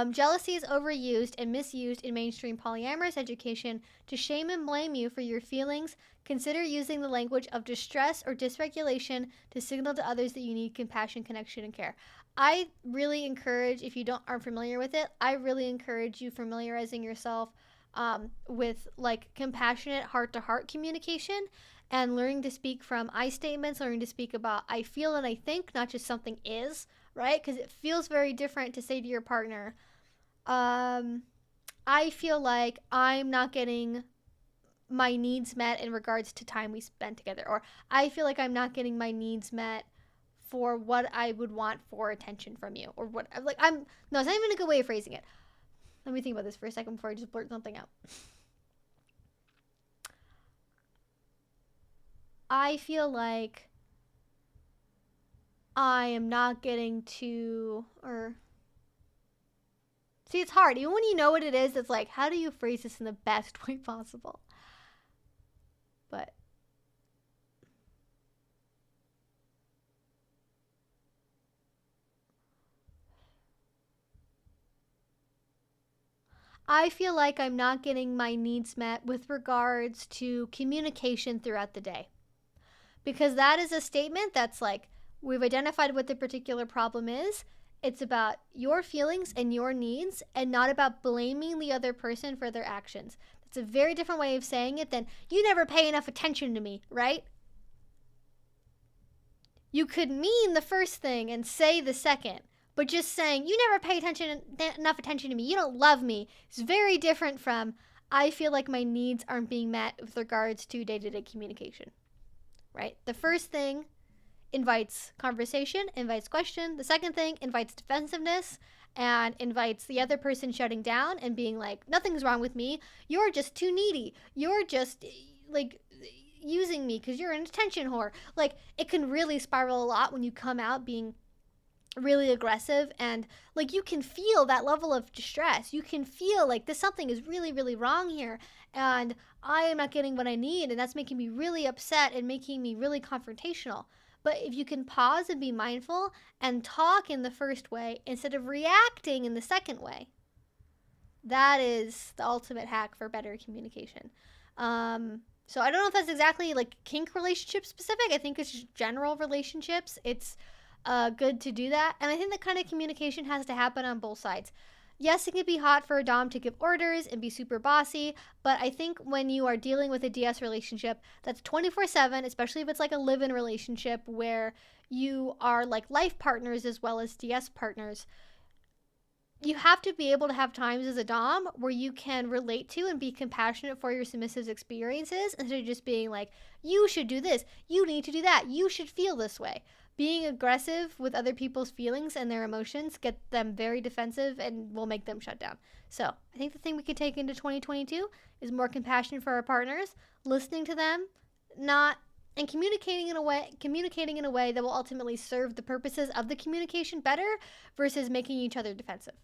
jealousy is overused and misused in mainstream polyamorous education to shame and blame you for your feelings. Consider using the language of distress or dysregulation to signal to others that you need compassion, connection, and care. I really encourage, if you aren't familiar with it, I really encourage you familiarizing yourself with like compassionate heart-to-heart communication and learning to speak from I statements, learning to speak about I feel and I think, not just something is, right? Because it feels very different to say to your partner, I feel like I'm not getting my needs met in regards to time we spent together, or I feel like I'm not getting my needs met for what I would want for attention from you, or what, like, no, it's not even a good way of phrasing it. Let me think about this for a second before I just blurt something out. I feel like I am not getting to, or, see, it's hard. Even when you know what it is, it's like, how do you phrase this in the best way possible? But I feel like I'm not getting my needs met with regards to communication throughout the day. Because that is a statement that's like, we've identified what the particular problem is. It's about your feelings and your needs, and not about blaming the other person for their actions. It's a very different way of saying it than, you never pay enough attention to me, right? you could mean the first thing and say the second, but just saying, you never pay enough attention to me, you don't love me, is very different from, I feel like my needs aren't being met with regards to day-to-day communication, right? The first thing invites conversation, invites question. The second thing invites defensiveness and invites the other person shutting down and being like, nothing's wrong with me, you're just too needy, you're just like using me because you're an attention whore. Like, it can really spiral a lot when you come out being really aggressive, and like you can feel that level of distress. You can feel like this something is really, really wrong here, and I am not getting what I need, and that's making me really upset and making me really confrontational. But if you can pause and be mindful and talk in the first way instead of reacting in the second way, that is the ultimate hack for better communication. So I don't know if that's exactly like kink relationship specific. I think it's just general relationships. It's good to do that. And I think that kind of communication has to happen on both sides. Yes, it can be hot for a dom to give orders and be super bossy, but I think when you are dealing with a DS relationship that's 24/7, especially if it's like a live-in relationship where you are like life partners as well as DS partners, you have to be able to have times as a dom where you can relate to and be compassionate for your submissive's experiences instead of just being like, you should do this, you need to do that, you should feel this way. Being aggressive with other people's feelings and their emotions get them very defensive and will make them shut down. So I think the thing we could take into 2022 is more compassion for our partners, listening to them, and communicating in a way that will ultimately serve the purposes of the communication better versus making each other defensive.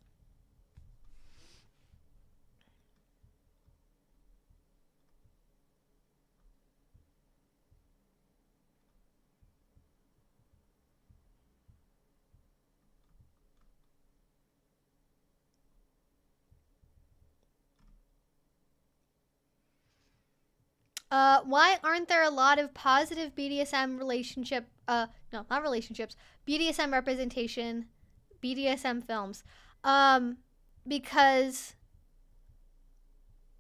Why aren't there a lot of positive BDSM BDSM representation, BDSM films? Because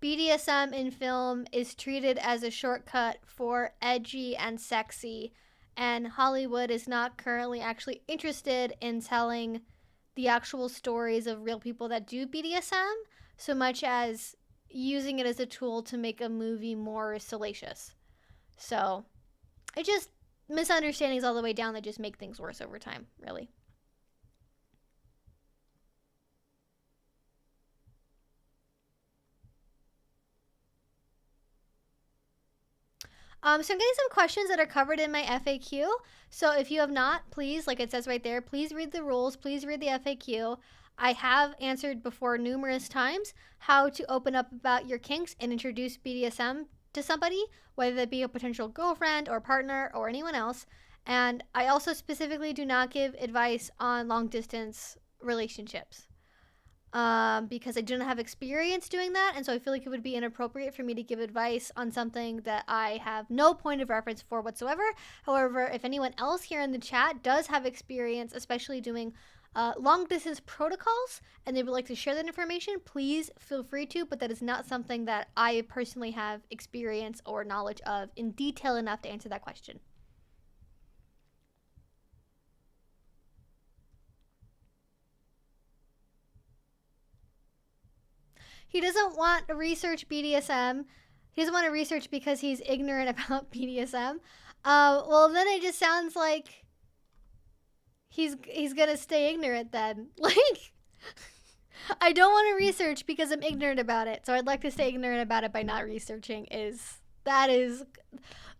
BDSM in film is treated as a shortcut for edgy and sexy, and Hollywood is not currently actually interested in telling the actual stories of real people that do BDSM so much as using it as a tool to make a movie more salacious. So it just misunderstandings all the way down that just make things worse over time, really. So I'm getting some questions that are covered in my FAQ. So if you have not, please, like it says right there, please read the rules, please read the FAQ. I have answered before numerous times how to open up about your kinks and introduce BDSM to somebody, whether that be a potential girlfriend or partner or anyone else. And I also specifically do not give advice on long distance relationships because I do not have experience doing that. And so I feel like it would be inappropriate for me to give advice on something that I have no point of reference for whatsoever. However, if anyone else here in the chat does have experience, especially doing long distance protocols, and they would like to share that information, please feel free to, but that is not something that I personally have experience or knowledge of in detail enough to answer that question. He doesn't want to research BDSM. He doesn't want to research because he's ignorant about BDSM. Well, then it just sounds like he's gonna stay ignorant then. Like, I don't want to research because I'm ignorant about it. So I'd like to stay ignorant about it by not researching. That is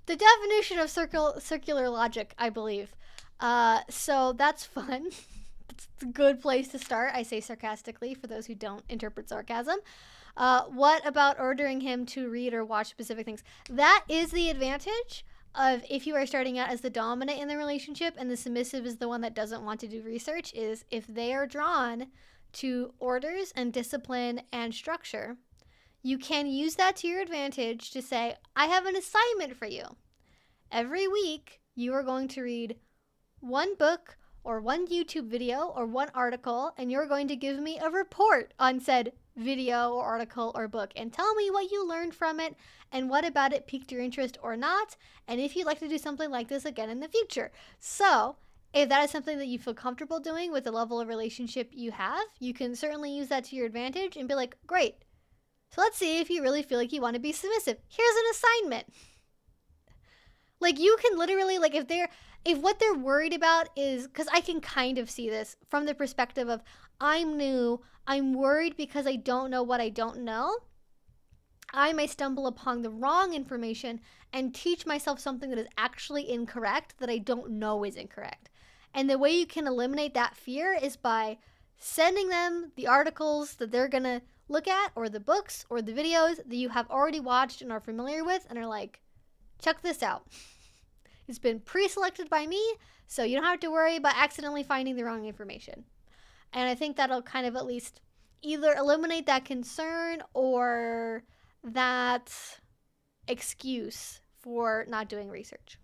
the definition of circular logic, I believe. So that's fun. It's a good place to start. I say sarcastically for those who don't interpret sarcasm. What about ordering him to read or watch specific things? That is the advantage of if you are starting out as the dominant in the relationship and the submissive is the one that doesn't want to do research, is if they are drawn to orders and discipline and structure, you can use that to your advantage to say, I have an assignment for you. Every week, you are going to read one book or one YouTube video or one article, and you're going to give me a report on said video or article or book and tell me what you learned from it and what about it piqued your interest or not, and if you'd like to do something like this again in the future. So if that is something that you feel comfortable doing with the level of relationship you have, you can certainly use that to your advantage and be like, great, so let's see if you really feel like you want to be submissive. Here's an assignment. Like, you can literally, like, if what they're worried about is, because I can kind of see this from the perspective of, I'm new, I'm worried because I don't know what I don't know. I may stumble upon the wrong information and teach myself something that is actually incorrect that I don't know is incorrect. And the way you can eliminate that fear is by sending them the articles that they're going to look at, or the books or the videos that you have already watched and are familiar with, and are like, check this out. It's been pre-selected by me, so you don't have to worry about accidentally finding the wrong information. And I think that'll kind of at least either eliminate that concern or that excuse for not doing research.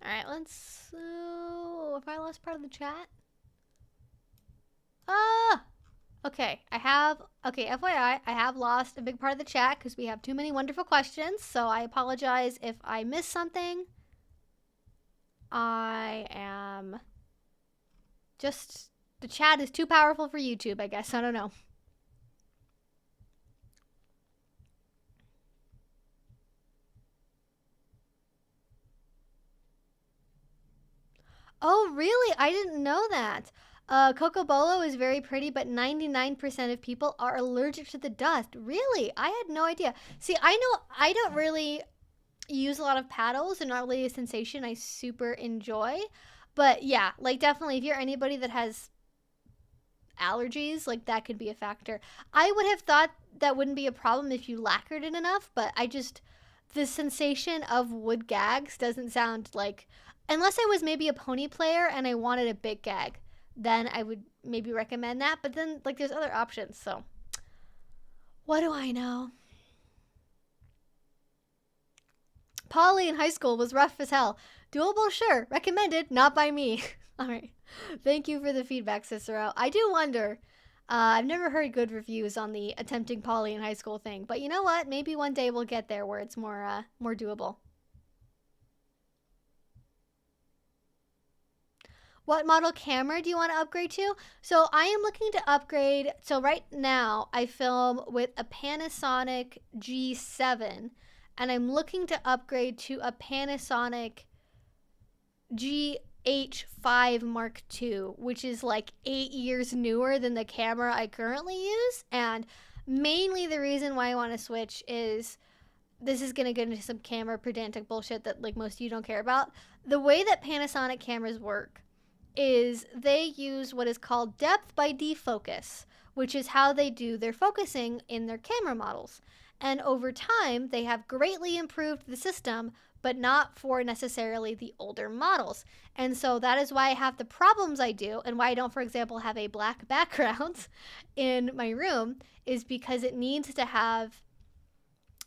All right, let's, if I lost part of the chat? Okay, FYI, I have lost a big part of the chat because we have too many wonderful questions, so I apologize if I missed something. The chat is too powerful for YouTube, I guess, I don't know. Oh, really? I didn't know that. Coco Bolo is very pretty, but 99% of people are allergic to the dust. Really? I had no idea. See, I know I don't really use a lot of paddles and not really a sensation I super enjoy. But yeah, like definitely if you're anybody that has allergies, like that could be a factor. I would have thought that wouldn't be a problem if you lacquered it enough, but the sensation of wood gags doesn't sound like, unless I was maybe a pony player and I wanted a big gag, then I would maybe recommend that. But then, like, there's other options, so what do I know? Poly in high school was rough as hell. Doable, sure. Recommended, not by me. All right. Thank you for the feedback, Cicero. I do wonder. I've never heard good reviews on the attempting poly in high school thing, but you know what? Maybe one day we'll get there where it's more doable. What model camera do you want to upgrade to? So I am looking to upgrade. So right now I film with a Panasonic G7, and I'm looking to upgrade to a Panasonic GH5 Mark II, which is like 8 years newer than the camera I currently use. And mainly the reason why I want to switch is, this is going to get into some camera pedantic bullshit that like most of you don't care about. The way that Panasonic cameras work is they use what is called depth by defocus, which is how they do their focusing in their camera models. And over time, they have greatly improved the system, but not for necessarily the older models. And so that is why I have the problems I do, and why I don't, for example, have a black background in my room, is because it needs to have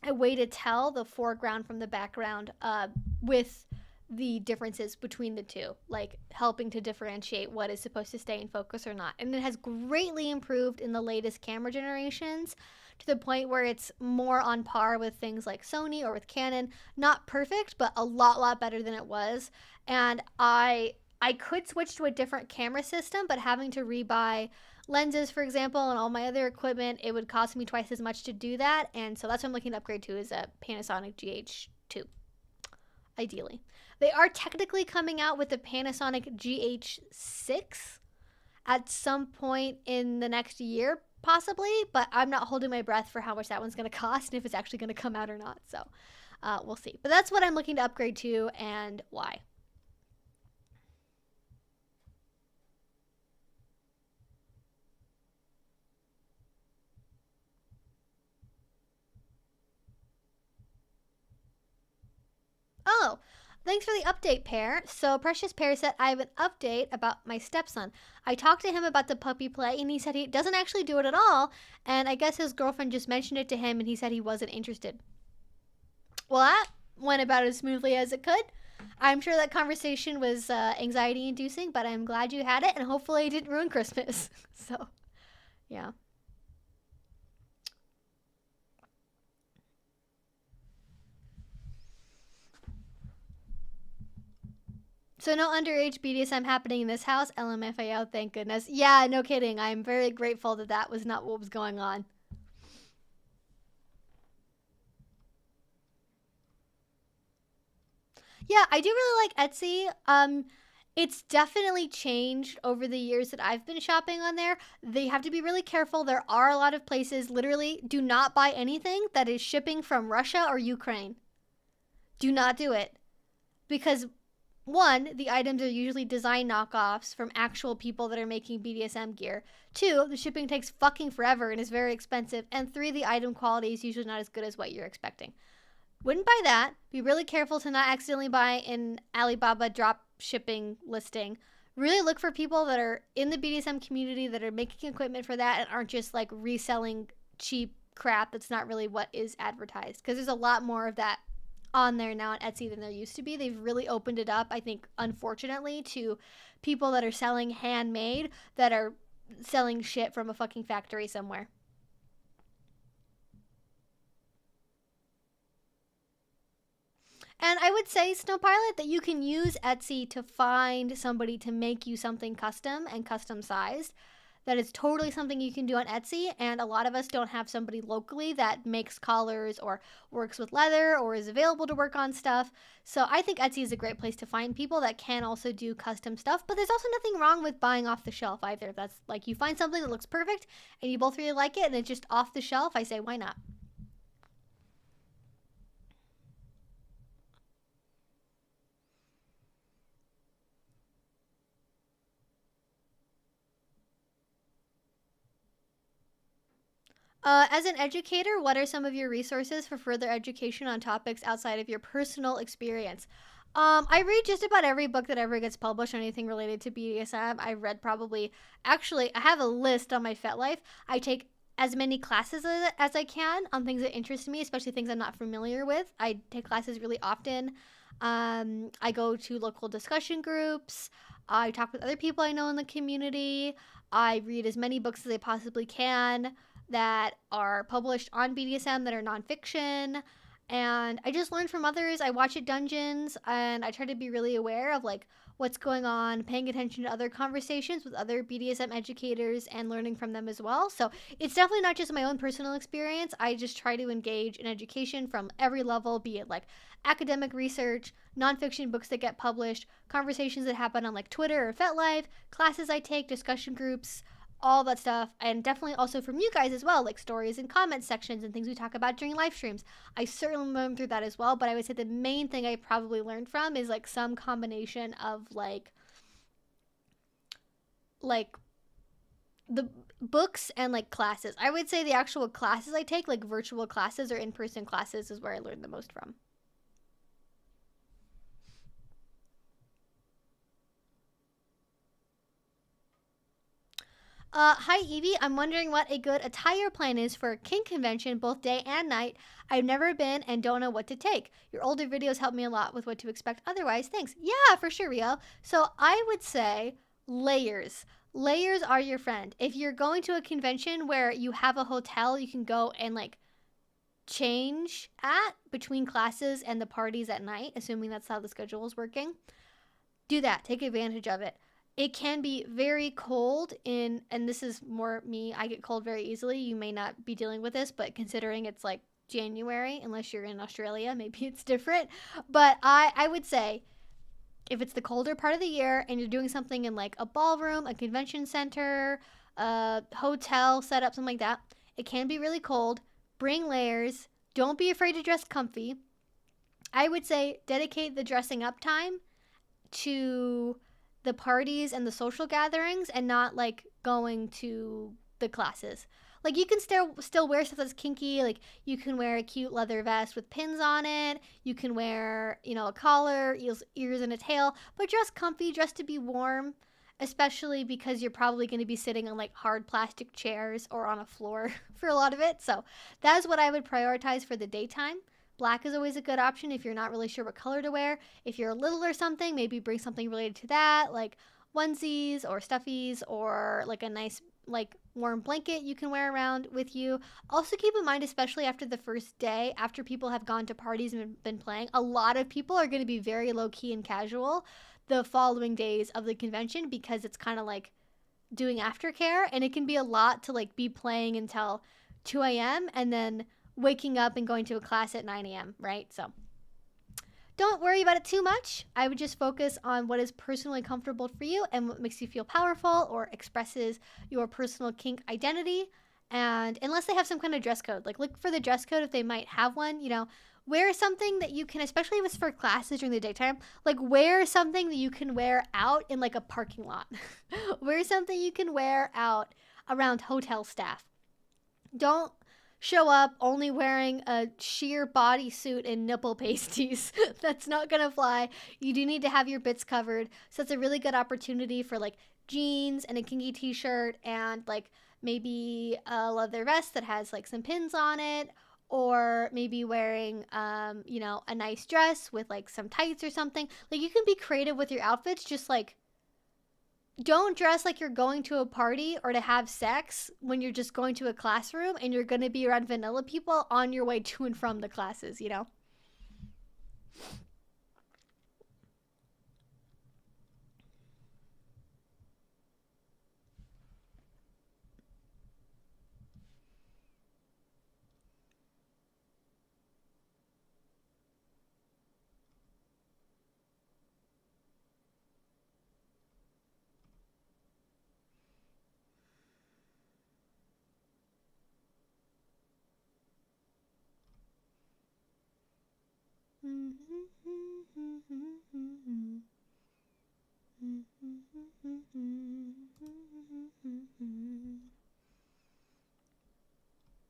a way to tell the foreground from the background with the differences between the two, like helping to differentiate what is supposed to stay in focus or not. And it has greatly improved in the latest camera generations to the point where it's more on par with things like Sony or with Canon. Not perfect, but a lot better than it was. And I could switch to a different camera system, but having to rebuy lenses, for example, and all my other equipment, it would cost me twice as much to do that. And so that's what I'm looking to upgrade to, is a Panasonic GH2, ideally. They are technically coming out with the Panasonic GH6 at some point in the next year, possibly, but I'm not holding my breath for how much that one's going to cost and if it's actually going to come out or not. So we'll see. But that's what I'm looking to upgrade to and why. Oh, Thanks for the update, Pear. So, Precious Pear said, I have an update about my stepson. I talked to him about the puppy play, and he said he doesn't actually do it at all. And I guess his girlfriend just mentioned it to him, and he said he wasn't interested. Well, that went about as smoothly as it could. I'm sure that conversation was anxiety inducing, but I'm glad you had it, and hopefully it didn't ruin Christmas. So, yeah. So no underage BDSM happening in this house. LMFAO, thank goodness. Yeah, no kidding. I'm very grateful that that was not what was going on. Yeah, I do really like Etsy. It's definitely changed over the years that I've been shopping on there. They have to be really careful. There are a lot of places, literally, do not buy anything that is shipping from Russia or Ukraine. Do not do it. Because one, the items are usually design knockoffs from actual people that are making BDSM gear. Two, the shipping takes fucking forever and is very expensive. And three, the item quality is usually not as good as what you're expecting. Wouldn't buy that. Be really careful to not accidentally buy an Alibaba drop shipping listing. Really look for people that are in the BDSM community that are making equipment for that and aren't just like reselling cheap crap that's not really what is advertised. Because there's a lot more of that on there now on Etsy than there used to be. They've really opened it up, I think, unfortunately, to people that are selling handmade that are selling shit from a fucking factory somewhere. And I would say, Snowpilot, that you can use Etsy to find somebody to make you something custom and custom sized. That is totally something you can do on Etsy, and a lot of us don't have somebody locally that makes collars or works with leather or is available to work on stuff. So I think Etsy is a great place to find people that can also do custom stuff, but there's also nothing wrong with buying off the shelf either. If that's like you find something that looks perfect and you both really like it and it's just off the shelf, I say why not? As an educator, what are some of your resources for further education on topics outside of your personal experience? I read just about every book that ever gets published on anything related to BDSM. I've read probably, actually, I have a list on my FetLife. I take as many classes as I can on things that interest me, especially things I'm not familiar with. I take classes really often. I go to local discussion groups. I talk with other people I know in the community. I read as many books as I possibly can that are published on BDSM that are nonfiction. And I just learn from others. I watch at dungeons and I try to be really aware of like what's going on, paying attention to other conversations with other BDSM educators and learning from them as well. So it's definitely not just my own personal experience. I just try to engage in education from every level, be it like academic research, nonfiction books that get published, conversations that happen on like Twitter or FetLife, classes I take, discussion groups, all that stuff, and definitely also from you guys as well, like stories and comment sections and things we talk about during live streams. I certainly learned through that as well, but I would say the main thing I probably learned from is like some combination of like the books and like classes. I would say the actual classes I take, like virtual classes or in-person classes, is where I learned the most from. Hi Evie, I'm wondering what a good attire plan is for a kink convention, both day and night. I've never been and don't know what to take. Your older videos help me a lot with what to expect otherwise. Thanks. Yeah, for sure, Rio. So I would say layers. Layers are your friend. If you're going to a convention where you have a hotel you can go and like change at between classes and the parties at night, assuming that's how the schedule is working, do that. Take advantage of it. It can be very cold and this is more me, I get cold very easily. You may not be dealing with this, but considering it's like January, unless you're in Australia, maybe it's different. But I would say if it's the colder part of the year and you're doing something in like a ballroom, a convention center, a hotel setup, something like that, it can be really cold. Bring layers. Don't be afraid to dress comfy. I would say dedicate the dressing up time to the parties and the social gatherings and not like going to the classes. Like, you can still wear stuff that's kinky. Like, you can wear a cute leather vest with pins on it. You can wear, you know, a collar, ears, and a tail. But dress comfy, dress to be warm, especially because you're probably going to be sitting on, like, hard plastic chairs or on a floor for a lot of it. So that is what I would prioritize for the daytime. Black is always a good option if you're not really sure what color to wear. If you're little or something, maybe bring something related to that, like onesies or stuffies or like a nice like warm blanket you can wear around with you. Also keep in mind, especially after the first day, after people have gone to parties and been playing, a lot of people are going to be very low-key and casual the following days of the convention because it's kind of like doing aftercare, and it can be a lot to like be playing until 2 a.m. and then waking up and going to a class at 9 a.m., right? So don't worry about it too much. I would just focus on what is personally comfortable for you and what makes you feel powerful or expresses your personal kink identity. And unless they have some kind of dress code, like look for the dress code if they might have one, you know, wear something that you can, especially if it's for classes during the daytime, like wear something that you can wear out in like a parking lot. Wear something you can wear out around hotel staff. Don't show up only wearing a sheer bodysuit and nipple pasties. That's not gonna fly. You do need to have your bits covered. So it's a really good opportunity for like jeans and a kinky t-shirt and like maybe a leather vest that has like some pins on it, or maybe wearing you know, a nice dress with like some tights or something. Like you can be creative with your outfits, just like don't dress like you're going to a party or to have sex when you're just going to a classroom and you're going to be around vanilla people on your way to and from the classes, you know?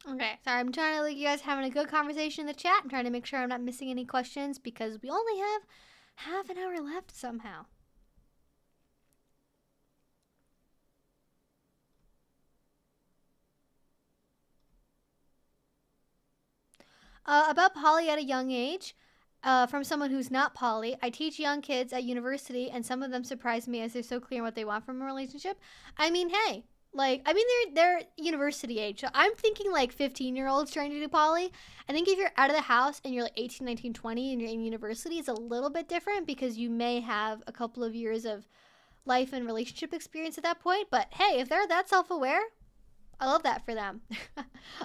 Okay, sorry, I'm trying to like you guys having a good conversation in the chat. I'm trying to make sure I'm not missing any questions because we only have half an hour left somehow. About poly at a young age, from someone who's not poly, I teach young kids at university, and some of them surprise me as they're so clear on what they want from a relationship. I mean, hey, like, I mean, they're university age. So I'm thinking like 15-year-olds trying to do poly. I think if you're out of the house and you're like 18, 19, 20 and you're in university, it's a little bit different because you may have a couple of years of life and relationship experience at that point. But hey, if they're that self-aware, I love that for them.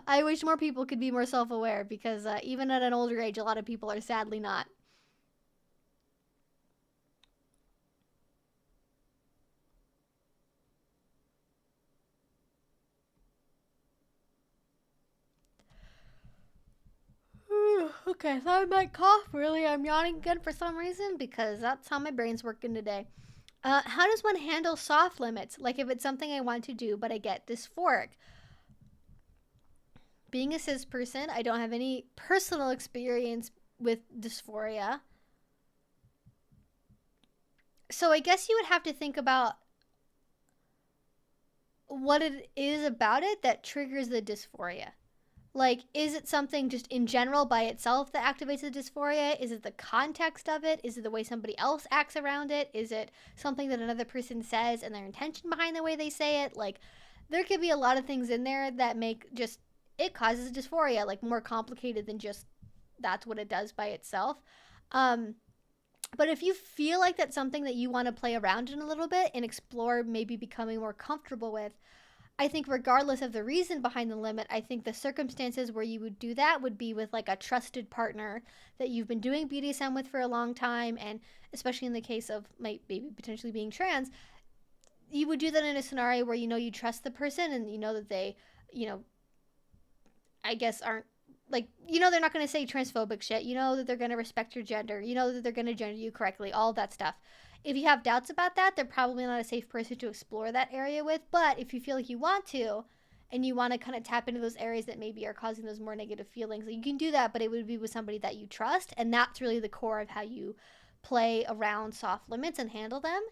I wish more people could be more self-aware because even at an older age, a lot of people are sadly not. Okay, I thought I might cough. Really, I'm yawning again for some reason because that's how my brain's working today. How does one handle soft limits? Like if it's something I want to do, but I get dysphoric. Being a cis person, I don't have any personal experience with dysphoria. So I guess you would have to think about what it is about it that triggers the dysphoria. Like, is it something just in general by itself that activates the dysphoria? Is it the context of it? Is it the way somebody else acts around it? Is it something that another person says and their intention behind the way they say it? Like, there could be a lot of things in there that make just, it causes dysphoria, like more complicated than just that's what it does by itself. But if you feel like that's something that you want to play around in a little bit and explore maybe becoming more comfortable with, I think regardless of the reason behind the limit, I think the circumstances where you would do that would be with like a trusted partner that you've been doing BDSM with for a long time, and especially in the case of maybe potentially being trans, you would do that in a scenario where you know you trust the person and you know that they, you know, I guess aren't like, you know, they're not going to say transphobic shit. You know that they're going to respect your gender. You know that they're going to gender you correctly, all that stuff. If you have doubts about that, they're probably not a safe person to explore that area with. But if you feel like you want to, and you want to kind of tap into those areas that maybe are causing those more negative feelings. Like, you can do that, but it would be with somebody that you trust, and that's really the core of how you play around soft limits and handle them,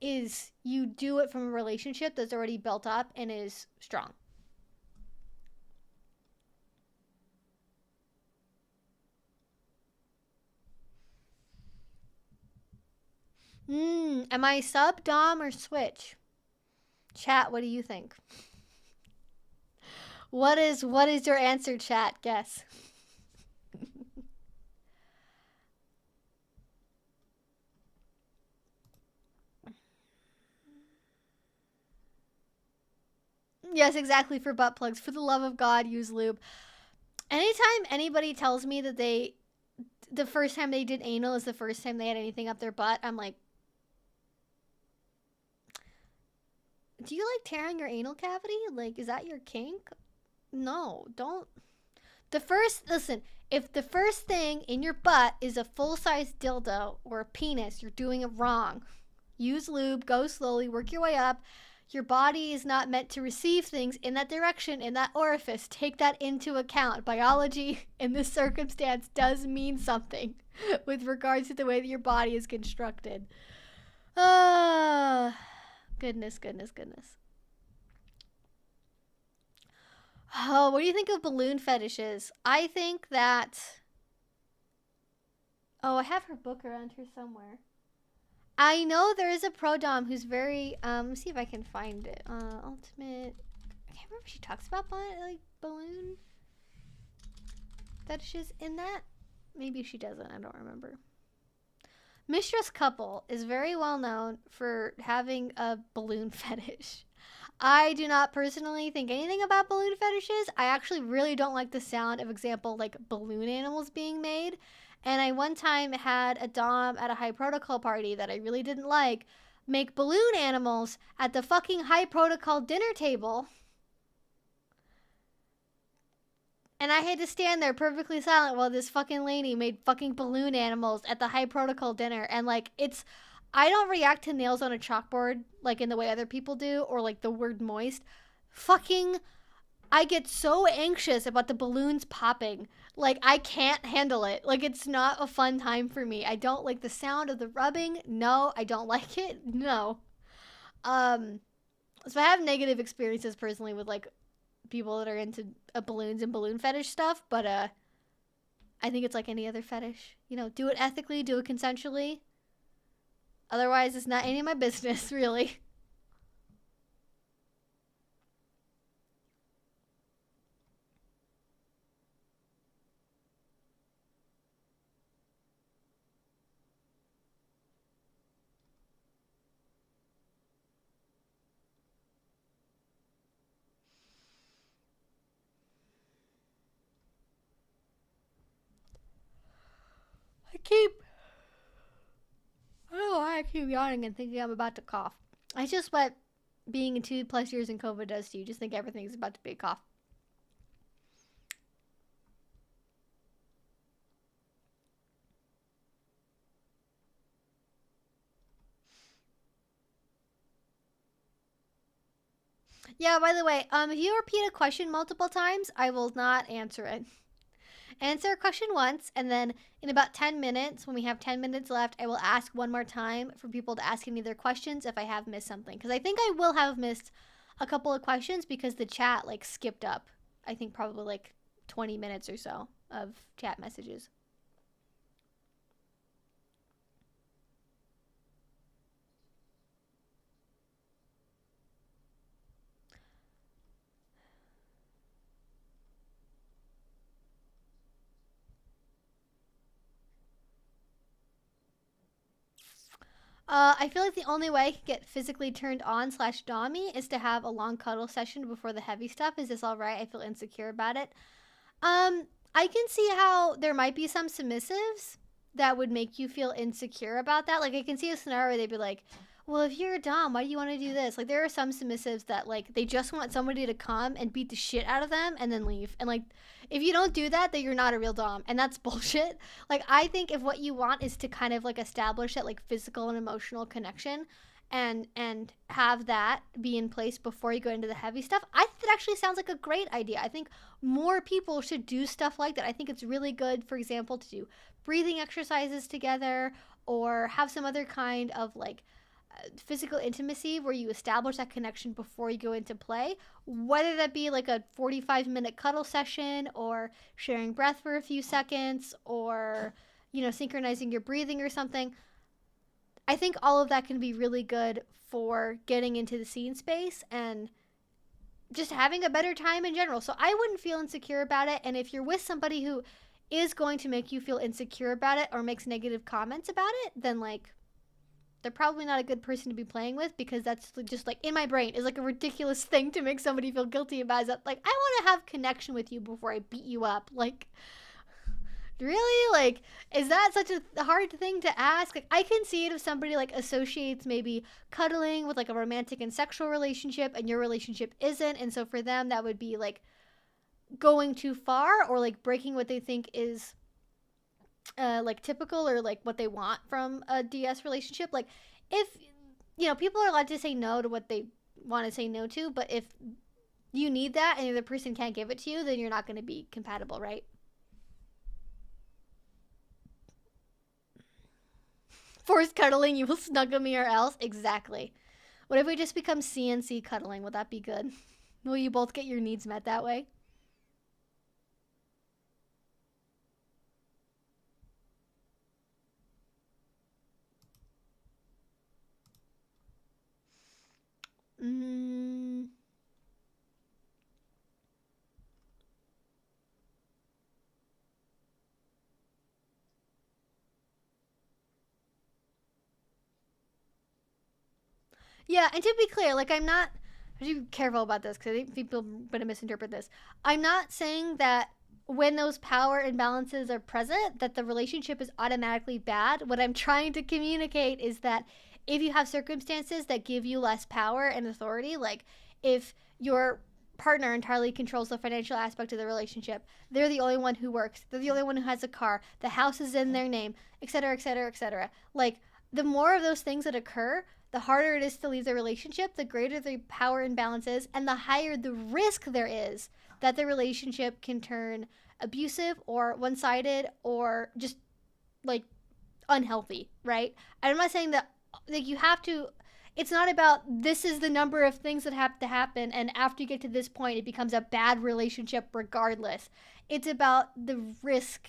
is you do it from a relationship that's already built up and is strong. Am I sub, dom, or switch? Chat, what do you think? What is your answer, chat? Guess. Yes, exactly, for butt plugs. For the love of God, use lube. Anytime anybody tells me that the first time they did anal is the first time they had anything up their butt, I'm like, do you like tearing your anal cavity? Like, is that your kink? No, don't. Listen, if the first thing in your butt is a full-size dildo or a penis, you're doing it wrong. Use lube, go slowly, work your way up. Your body is not meant to receive things in that direction, in that orifice. Take that into account. Biology in this circumstance does mean something with regards to the way that your body is constructed. Goodness. Oh, what do you think of balloon fetishes? I think that... Oh, I have her book around here somewhere. I know there is a pro dom who's very... let's see if I can find it. Ultimate... I can't remember if she talks about like balloon fetishes in that. Maybe she doesn't. I don't remember. Mistress Couple is very well known for having a balloon fetish. I do not personally think anything about balloon fetishes. I actually really don't like the sound of, example, like balloon animals being made. And I one time had a dom at a high protocol party that I really didn't like make balloon animals at the fucking high protocol dinner table. And I had to stand there perfectly silent while this fucking lady made fucking balloon animals at the high protocol dinner. And like, I don't react to nails on a chalkboard like in the way other people do, or like the word moist. I get so anxious about the balloons popping. Like, I can't handle it. Like, it's not a fun time for me. I don't like the sound of the rubbing. No, I don't like it. No. So I have negative experiences personally with like people that are into balloons and balloon fetish stuff, but I think it's like any other fetish. You know, do it ethically, do it consensually. Otherwise, it's not any of my business, really. I don't know why I keep yawning and thinking I'm about to cough. I just what being 2+ years in COVID does to you. Just think everything's about to be a cough. Yeah, by the way, if you repeat a question multiple times, I will not answer it. Answer a question once, and then in about 10 minutes, when we have 10 minutes left, I will ask one more time for people to ask any of their questions if I have missed something. Because I think I will have missed a couple of questions because the chat like skipped up. I think probably like 20 minutes or so of chat messages. I feel like the only way I can get physically turned on / dommy is to have a long cuddle session before the heavy stuff. Is this all right? I feel insecure about it. I can see how there might be some submissives that would make you feel insecure about that. Like, I can see a scenario where they'd be like, well, if you're a dom, why do you want to do this? Like, there are some submissives that, like, they just want somebody to come and beat the shit out of them and then leave. And, like, if you don't do that, then you're not a real dom. And that's bullshit. Like, I think if what you want is to kind of, like, establish that, like, physical and emotional connection and have that be in place before you go into the heavy stuff. I think that actually sounds like a great idea. I think more people should do stuff like that. I think it's really good, for example, to do breathing exercises together, or have some other kind of like physical intimacy where you establish that connection before you go into play, whether that be like a 45-minute cuddle session, or sharing breath for a few seconds, or synchronizing your breathing or something. I think all of that can be really good for getting into the scene space and just having a better time in general. So I wouldn't feel insecure about it. And if you're with somebody who is going to make you feel insecure about it or makes negative comments about it, then like they're probably not a good person to be playing with, because that's just like, in my brain, is like a ridiculous thing to make somebody feel guilty about. Is that like, I want to have connection with you before I beat you up? Like, really? Like, is that such a hard thing to ask? Like, I can see it if somebody like associates maybe cuddling with like a romantic and sexual relationship, and your relationship isn't, and so for them that would be like going too far, or like breaking what they think is like typical, or like what they want from a DS relationship. Like, if people are allowed to say no to what they want to say no to, but if you need that and the other person can't give it to you, then you're not going to be compatible, right? Forced cuddling, you will snuggle me or else. Exactly. What if we just become CNC cuddling? Would that be good? Will you both get your needs met that way? Mm. Yeah, and to be clear, like, I'm not, I should be careful about this because I think people are going to misinterpret this. I'm not saying that when those power imbalances are present, that the relationship is automatically bad. What I'm trying to communicate is that if you have circumstances that give you less power and authority, like if your partner entirely controls the financial aspect of the relationship, they're the only one who works, they're the only one who has a car, the house is in their name, etc., etc., etc. Like, the more of those things that occur, the harder it is to leave the relationship, the greater the power imbalance is, and the higher the risk there is that the relationship can turn abusive or one-sided or just like unhealthy, right? I'm not saying that like you have to, it's not about this is the number of things that have to happen and after you get to this point it becomes a bad relationship regardless. It's about the risk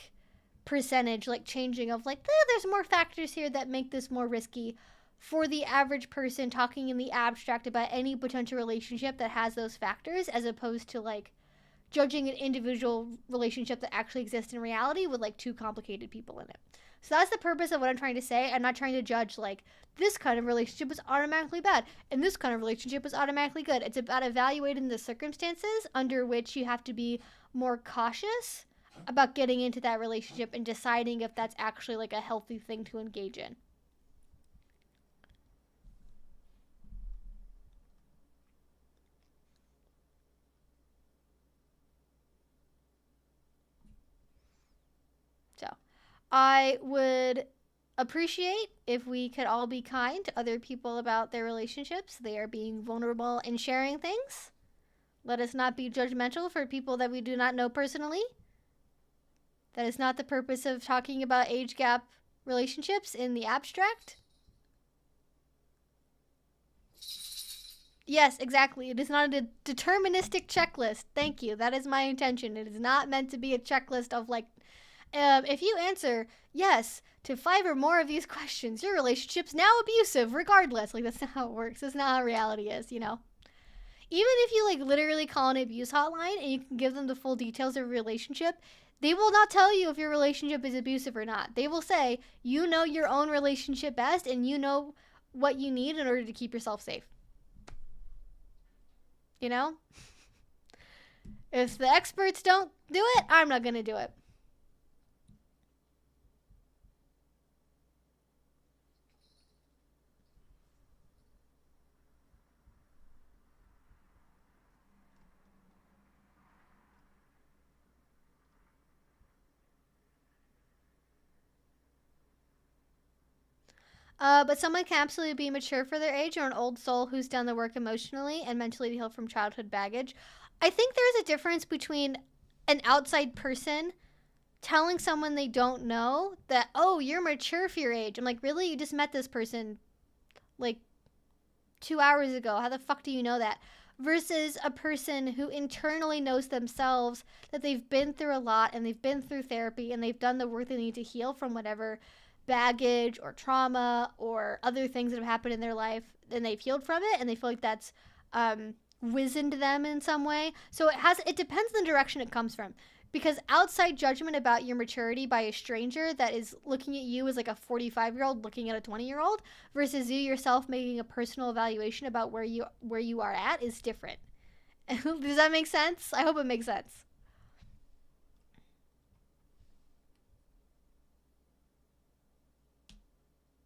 percentage like changing of like there's more factors here that make this more risky for the average person talking in the abstract about any potential relationship that has those factors, as opposed to like judging an individual relationship that actually exists in reality with like two complicated people in it. So that's the purpose of what I'm trying to say. I'm not trying to judge like this kind of relationship is automatically bad and this kind of relationship is automatically good. It's about evaluating the circumstances under which you have to be more cautious about getting into that relationship and deciding if that's actually like a healthy thing to engage in. So I would appreciate if we could all be kind to other people about their relationships. They are being vulnerable and sharing things. Let us not be judgmental for people that we do not know personally. That is not the purpose of talking about age gap relationships in the abstract. Yes, exactly. It is not a deterministic checklist. Thank you. That is my intention. It is not meant to be a checklist of like, if you answer yes to 5 or more of these questions, your relationship's now abusive, regardless. Like, that's not how it works. That's not how reality is, you know? Even if you, like, literally call an abuse hotline and you can give them the full details of your relationship, they will not tell you if your relationship is abusive or not. They will say, you know your own relationship best and you know what you need in order to keep yourself safe. You know? If the experts don't do it, I'm not going to do it. But someone can absolutely be mature for their age, or an old soul who's done the work emotionally and mentally to heal from childhood baggage. I think there's a difference between an outside person telling someone they don't know that, oh, you're mature for your age. I'm like, really? You just met this person like 2 hours ago. How the fuck do you know that? Versus a person who internally knows themselves that they've been through a lot and they've been through therapy and they've done the work they need to heal from whatever baggage or trauma or other things that have happened in their life, and they've healed from it and they feel like that's wizened them in some way. So it depends on the direction it comes from. Because outside judgment about your maturity by a stranger that is looking at you as like a 45-year-old looking at a 20-year-old versus you yourself making a personal evaluation about where you are at is different. Does that make sense? I hope it makes sense.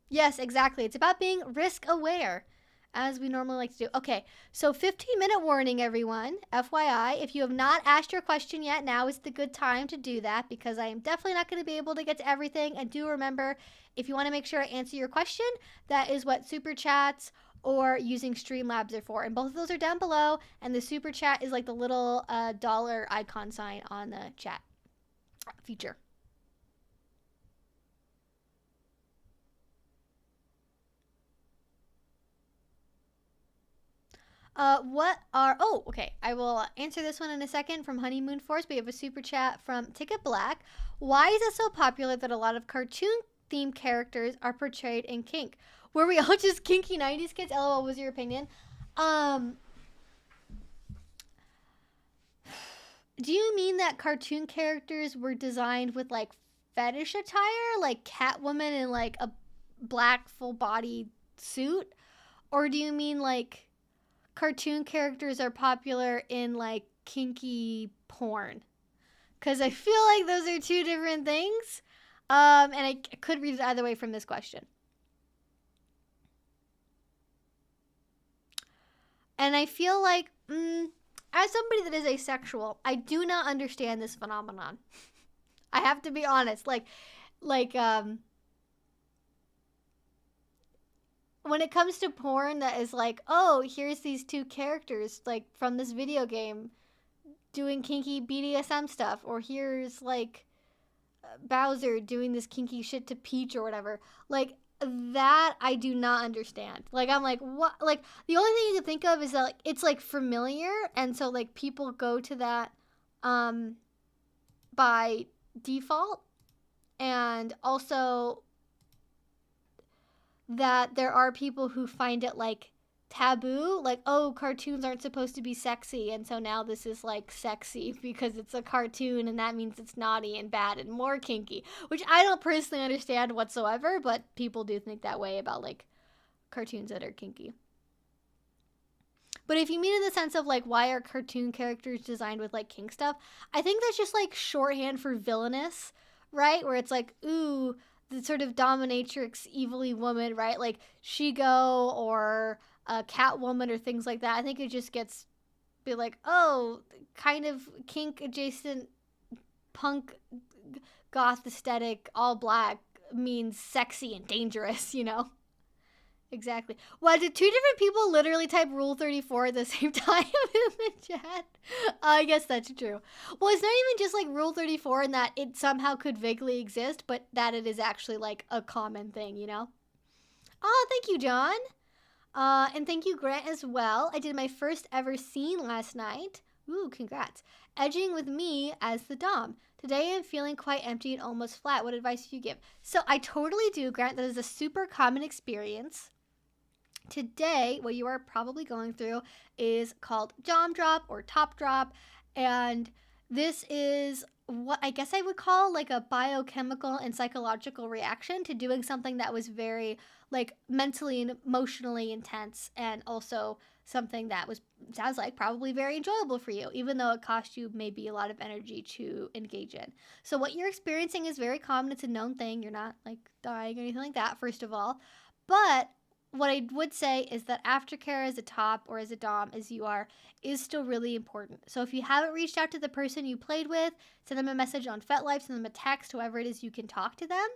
Yes, exactly. It's about being risk aware, as we normally like to do. Okay, so 15-minute warning, everyone. FYI, if you have not asked your question yet, now is the good time to do that because I am definitely not going to be able to get to everything. And do remember, if you want to make sure I answer your question, that is what super chats or using Streamlabs are for. And both of those are down below. And the super chat is like the little dollar icon sign on the chat feature. Okay, I will answer this one in a second from Honeymoon Force. We have a super chat from Ticket Black. Why is it so popular that a lot of cartoon themed characters are portrayed in kink? Were we all just kinky 90s kids? LOL, what was your opinion? Do you mean that cartoon characters were designed with like fetish attire, like Catwoman in like a black full body suit? Or do you mean like cartoon characters are popular in like kinky porn? Because I feel like those are two different things. And I could read it either way from this question. And I feel like, as somebody that is asexual, I do not understand this phenomenon. I have to be honest. When it comes to porn that is like, oh, here's these two characters like from this video game doing kinky BDSM stuff, or here's like Bowser doing this kinky shit to Peach or whatever, like that I do not understand. Like I'm like, what? Like the only thing you can think of is that like, it's like familiar, and so like people go to that by default, and also that there are people who find it like taboo, like, oh, cartoons aren't supposed to be sexy, and so now this is like sexy because it's a cartoon and that means it's naughty and bad and more kinky, which I don't personally understand whatsoever, but people do think that way about like cartoons that are kinky. But if you mean in the sense of like why are cartoon characters designed with like kink stuff, I think that's just like shorthand for villainous, right? Where it's like, ooh, the sort of dominatrix evilly woman, right? Like She-Go or Catwoman or things like that. I think it just gets be like, oh, kind of kink adjacent punk goth aesthetic, all black means sexy and dangerous, you know? Exactly. Why did two different people literally type Rule 34 at the same time in the chat? I guess that's true. Well, it's not even just like Rule 34 in that it somehow could vaguely exist, but that it is actually like a common thing, you know? Oh, thank you, John. And thank you, Grant, as well. I did my first ever scene last night. Ooh, congrats. Edging with me as the Dom. Today I'm feeling quite empty and almost flat. What advice do you give? So I totally do, Grant. That is a super common experience. Today, what you are probably going through is called Dom drop or top drop. And this is what I guess I would call like a biochemical and psychological reaction to doing something that was very like mentally and emotionally intense, and also something that was, sounds like, probably very enjoyable for you, even though it cost you maybe a lot of energy to engage in. So what you're experiencing is very common. It's a known thing. You're not like dying or anything like that, first of all. But what I would say is that aftercare as a top or as a dom, as you are, is still really important. So if you haven't reached out to the person you played with, send them a message on FetLife, send them a text, whoever it is you can talk to them,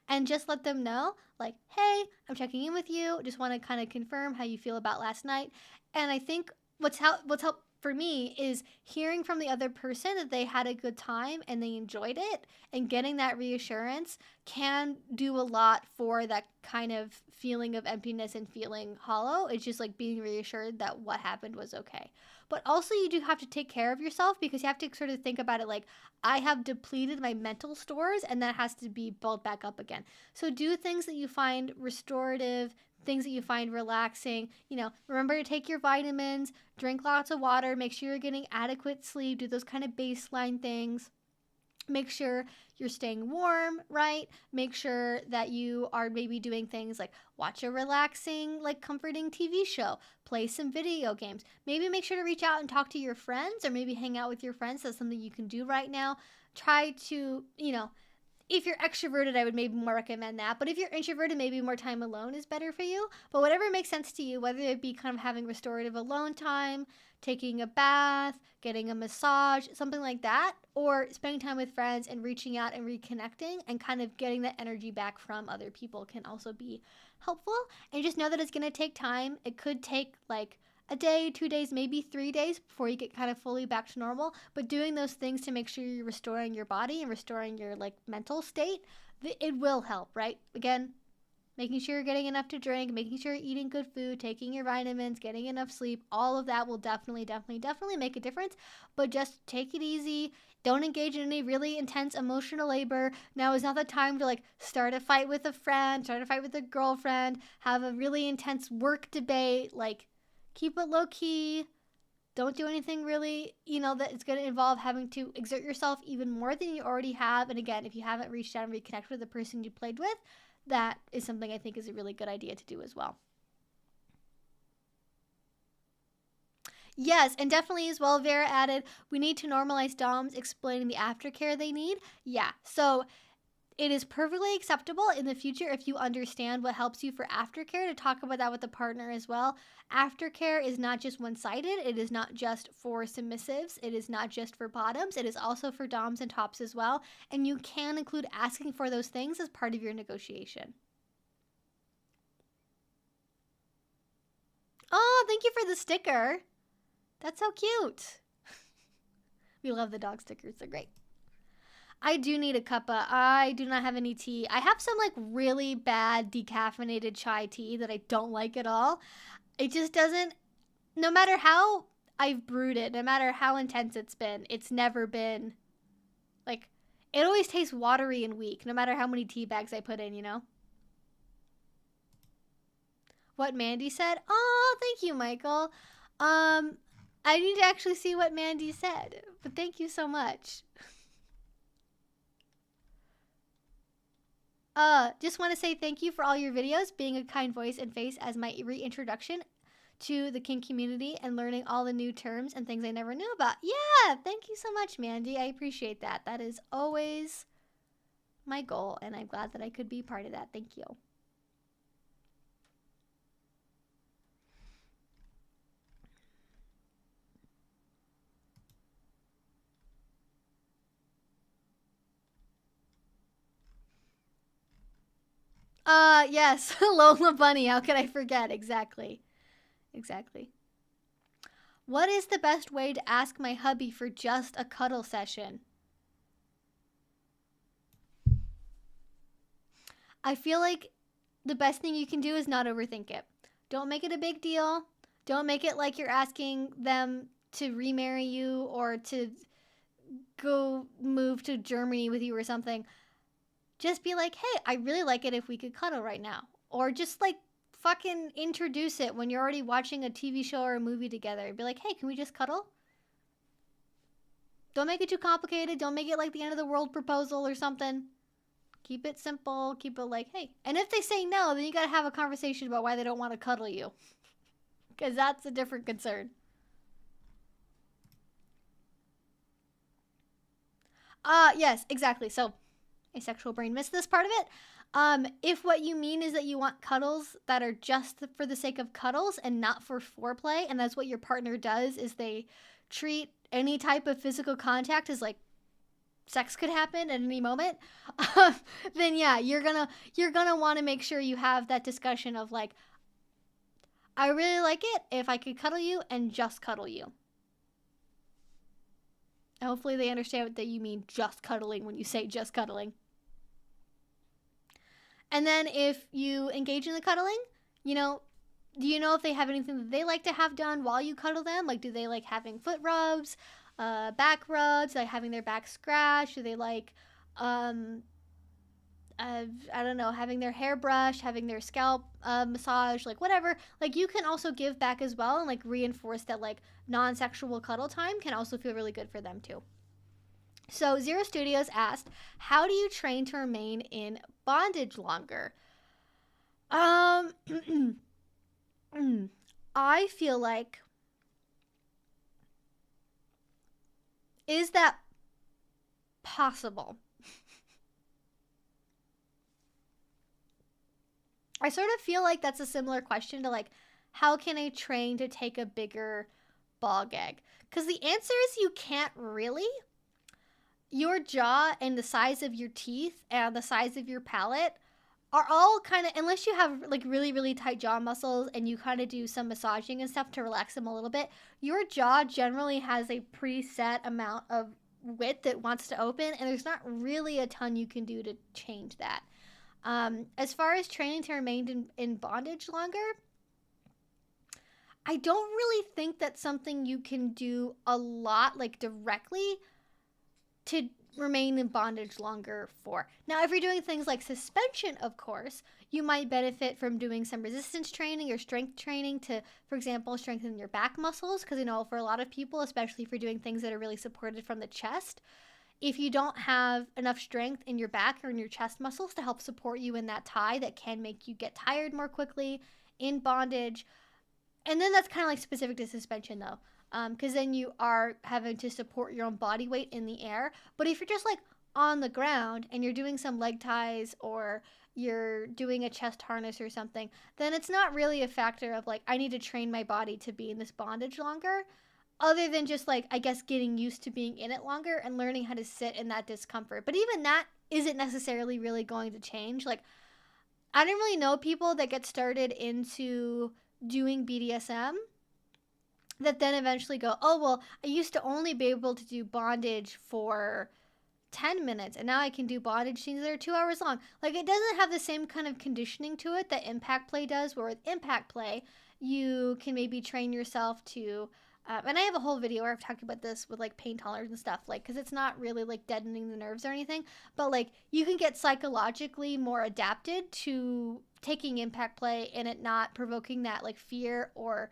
and just let them know, like, hey, I'm checking in with you. Just want to kind of confirm how you feel about last night. And I think what's helped for me is hearing from the other person that they had a good time and they enjoyed it, and getting that reassurance can do a lot for that kind of feeling of emptiness and feeling hollow. It's just like being reassured that what happened was okay. But also you do have to take care of yourself, because you have to sort of think about it like, I have depleted my mental stores and that has to be built back up again. So do things that you find restorative, things that you find relaxing. Remember to take your vitamins, drink lots of water, make sure you're getting adequate sleep, do those kind of baseline things. Make sure you're staying warm, right? Make sure that you are maybe doing things like watch a relaxing, like comforting TV show, play some video games. Maybe make sure to reach out and talk to your friends, or maybe hang out with your friends. That's something you can do right now. Try to, if you're extroverted, I would maybe more recommend that. But if you're introverted, maybe more time alone is better for you. But whatever makes sense to you, whether it be kind of having restorative alone time, taking a bath, getting a massage, something like that, or spending time with friends and reaching out and reconnecting and kind of getting that energy back from other people can also be helpful. And just know that it's going to take time. It could take like a day, 2 days, maybe 3 days before you get kind of fully back to normal. But doing those things to make sure you're restoring your body and restoring your like mental state, it will help, right? Again, making sure you're getting enough to drink, making sure you're eating good food, taking your vitamins, getting enough sleep, all of that will definitely make a difference. But just take it easy. Don't engage in any really intense emotional labor. Now is not the time to like start a fight with a friend, start a fight with a girlfriend, have a really intense work debate. Like, keep it low key. Don't do anything really, that it's going to involve having to exert yourself even more than you already have. And again, if you haven't reached out and reconnected with the person you played with, that is something I think is a really good idea to do as well. Yes, and definitely as well, Vera added, we need to normalize DOMs explaining the aftercare they need. Yeah, so it is perfectly acceptable in the future, if you understand what helps you for aftercare, to talk about that with the partner as well. Aftercare is not just one-sided. It is not just for submissives. It is not just for bottoms. It is also for doms and tops as well. And you can include asking for those things as part of your negotiation. Oh, thank you for the sticker. That's so cute. We love the dog stickers. They're great. I do need a cuppa. I do not have any tea. I have some like really bad decaffeinated chai tea that I don't like at all. It just doesn't, no matter how I've brewed it, no matter how intense it's never been, like, it always tastes watery and weak, no matter how many tea bags I put in, What Mandy said? Oh, thank you, Michael. I need to actually see what Mandy said, but thank you so much. Just want to say thank you for all your videos, being a kind voice and face as my reintroduction to the kink community and learning all the new terms and things I never knew about. Yeah, thank you so much, Mandy. I appreciate that. That is always my goal, and I'm glad that I could be part of that. Thank you. Yes, Lola Bunny, how could I forget? Exactly. What is the best way to ask my hubby for just a cuddle session? I feel like the best thing you can do is not overthink it. Don't make it a big deal. Don't make it like you're asking them to remarry you or to go move to Germany with you or something. Just be like, hey, I really like it if we could cuddle right now. Or just like fucking introduce it when you're already watching a TV show or a movie together. Be like, hey, can we just cuddle? Don't make it too complicated. Don't make it like the end of the world proposal or something. Keep it simple. Keep it like, hey. And if they say no, then you gotta have a conversation about why they don't want to cuddle you. Because that's a different concern. Yes, exactly. So, asexual brain missed this part of it. If what you mean is that you want cuddles that are just for the sake of cuddles and not for foreplay, and that's what your partner does, is they treat any type of physical contact as like sex could happen at any moment, then yeah, you're gonna want to make sure you have that discussion of like, I really like it if I could cuddle you and just cuddle you. And hopefully they understand that you mean just cuddling when you say just cuddling. And then if you engage in the cuddling, do you know if they have anything that they like to have done while you cuddle them? Like, do they like having foot rubs, back rubs, like having their back scratched? Do they like, I don't know, having their hair brushed, having their scalp massage, like whatever? Like, you can also give back as well and like reinforce that like non-sexual cuddle time can also feel really good for them too. So Zero Studios asked, how do you train to remain in bondage longer? I feel like, is that possible? I sort of feel like that's a similar question to like, how can I train to take a bigger ball gag? Because the answer is you can't really. Your jaw and the size of your teeth and the size of your palate are all kind of, unless you have like really, really tight jaw muscles and you kind of do some massaging and stuff to relax them a little bit, your jaw generally has a preset amount of width that wants to open, and there's not really a ton you can do to change that. As far as training to remain in bondage longer, I don't really think that's something you can do a lot, like directly, to remain in bondage longer for. Now, if you're doing things like suspension, of course, you might benefit from doing some resistance training or strength training to, for example, strengthen your back muscles. Because, for a lot of people, especially if you're doing things that are really supported from the chest, if you don't have enough strength in your back or in your chest muscles to help support you in that tie, that can make you get tired more quickly in bondage. And then that's kind of like specific to suspension though. Because then you are having to support your own body weight in the air. But if you're just like on the ground and you're doing some leg ties or you're doing a chest harness or something, then it's not really a factor of like, I need to train my body to be in this bondage longer, other than just like, I guess, getting used to being in it longer and learning how to sit in that discomfort. But even that isn't necessarily really going to change. Like, I don't really know people that get started into doing BDSM that then eventually go, oh, well, I used to only be able to do bondage for 10 minutes, and now I can do bondage scenes that are 2 hours long. Like, it doesn't have the same kind of conditioning to it that impact play does, where with impact play, you can maybe train yourself to, and I have a whole video where I've talked about this with, like, pain tolerance and stuff, like, because it's not really, like, deadening the nerves or anything, but, like, you can get psychologically more adapted to taking impact play and it not provoking that, like, fear or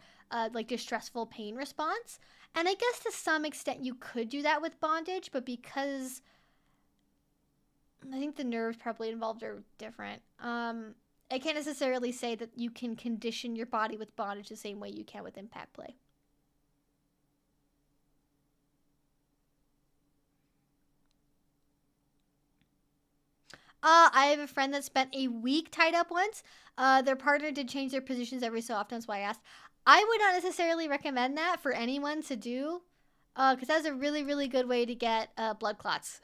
like distressful pain response. And I guess to some extent you could do that with bondage, but because I think the nerves probably involved are different, I can't necessarily say that you can condition your body with bondage the same way you can with impact play. I have a friend that spent a week tied up once. Their partner did change their positions every so often, that's why I asked. I would not necessarily recommend that for anyone to do, because that's a really, really good way to get blood clots.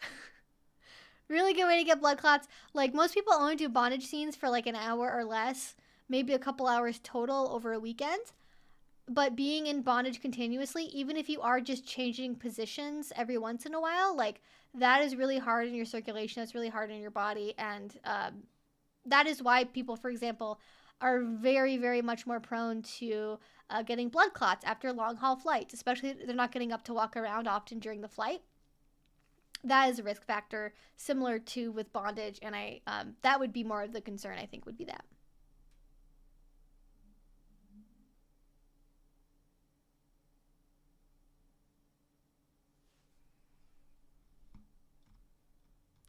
Really good way to get blood clots. Like, most people only do bondage scenes for like an hour or less, maybe a couple hours total over a weekend. But being in bondage continuously, even if you are just changing positions every once in a while, like, that is really hard in your circulation. That's really hard in your body. And that is why people, for example, are very, very much more prone to getting blood clots after long haul flights, especially if they're not getting up to walk around often during the flight. That is a risk factor similar to with bondage, and that would be more of the concern, I think, would be that.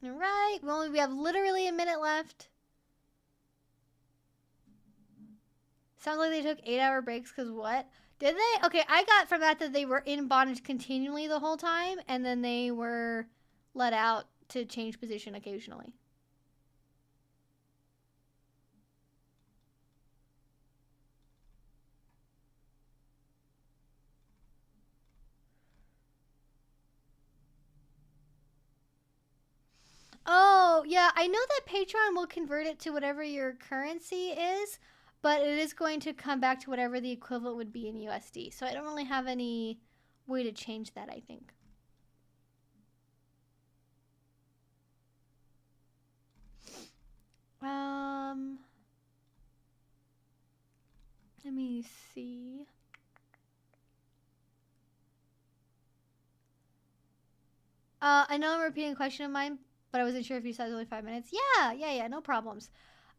All right, well, we have literally a minute left. Sounds like they took 8-hour breaks, because what? Did they? Okay, I got from that they were in bondage continually the whole time, and then they were let out to change position occasionally. I know that Patreon will convert it to whatever your currency is, but it is going to come back to whatever the equivalent would be in USD. So I don't really have any way to change that, I think. Let me see. I know I'm repeating a question of mine, but I wasn't sure if you said only 5 minutes. Yeah, no problems.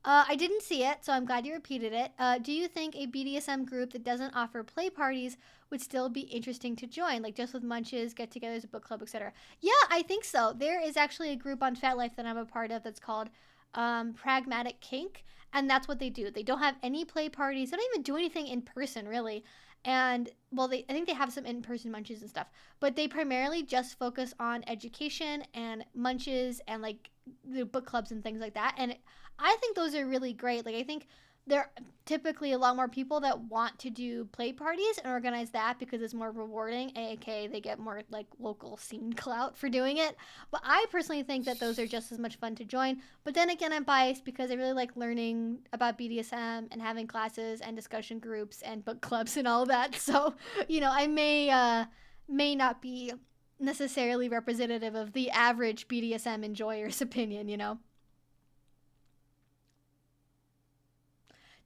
I didn't see it, so I'm glad you repeated it. Do you think a BDSM group that doesn't offer play parties would still be interesting to join, like just with munches, get-togethers, a book club, etc.? Yeah, I think so. There is actually a group on FetLife that I'm a part of that's called Pragmatic Kink, and that's what they do. They don't have any play parties. They don't even do anything in person, really. And, well, I think they have some in-person munches and stuff, but they primarily just focus on education and munches and, like, the book clubs and things like that. And I think those are really great. Like, I think there are typically a lot more people that want to do play parties and organize that because it's more rewarding, aka they get more, like, local scene clout for doing it. But I personally think that those are just as much fun to join. But then again, I'm biased because I really like learning about BDSM and having classes and discussion groups and book clubs and all that. So, you know, I may not be necessarily representative of the average BDSM enjoyer's opinion, you know?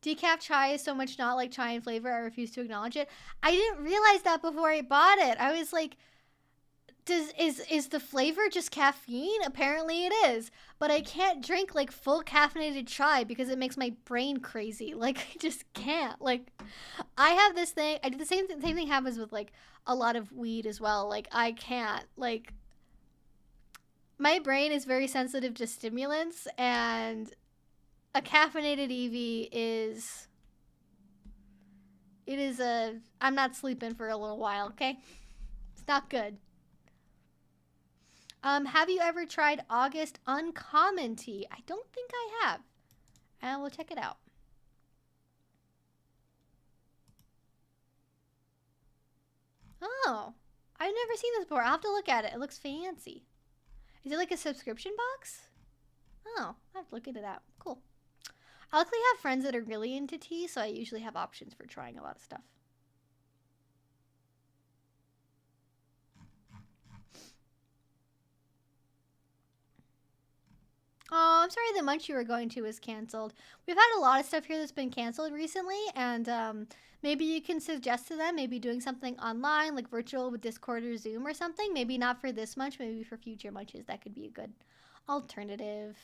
Decaf chai is so much not like chai in flavor, I refuse to acknowledge it. I didn't realize that before I bought it. I was like, is the flavor just caffeine? Apparently it is. But I can't drink like full caffeinated chai because it makes my brain crazy. Like, I just can't. Like, I have this thing. I do the same thing happens with like a lot of weed as well. Like, I can't. Like, my brain is very sensitive to stimulants, and a caffeinated EV is, I'm not sleeping for a little while, okay? It's not good. Have you ever tried August Uncommon Tea? I don't think I have. And we'll check it out. Oh, I've never seen this before. I'll have to look at it. It looks fancy. Is it like a subscription box? Oh, I'll have to look into that. Cool. I luckily have friends that are really into tea, so I usually have options for trying a lot of stuff. Oh, I'm sorry the munch you were going to was canceled. We've had a lot of stuff here that's been canceled recently, and maybe you can suggest to them maybe doing something online, like virtual with Discord or Zoom or something. Maybe not for this munch, maybe for future munches. That could be a good alternative.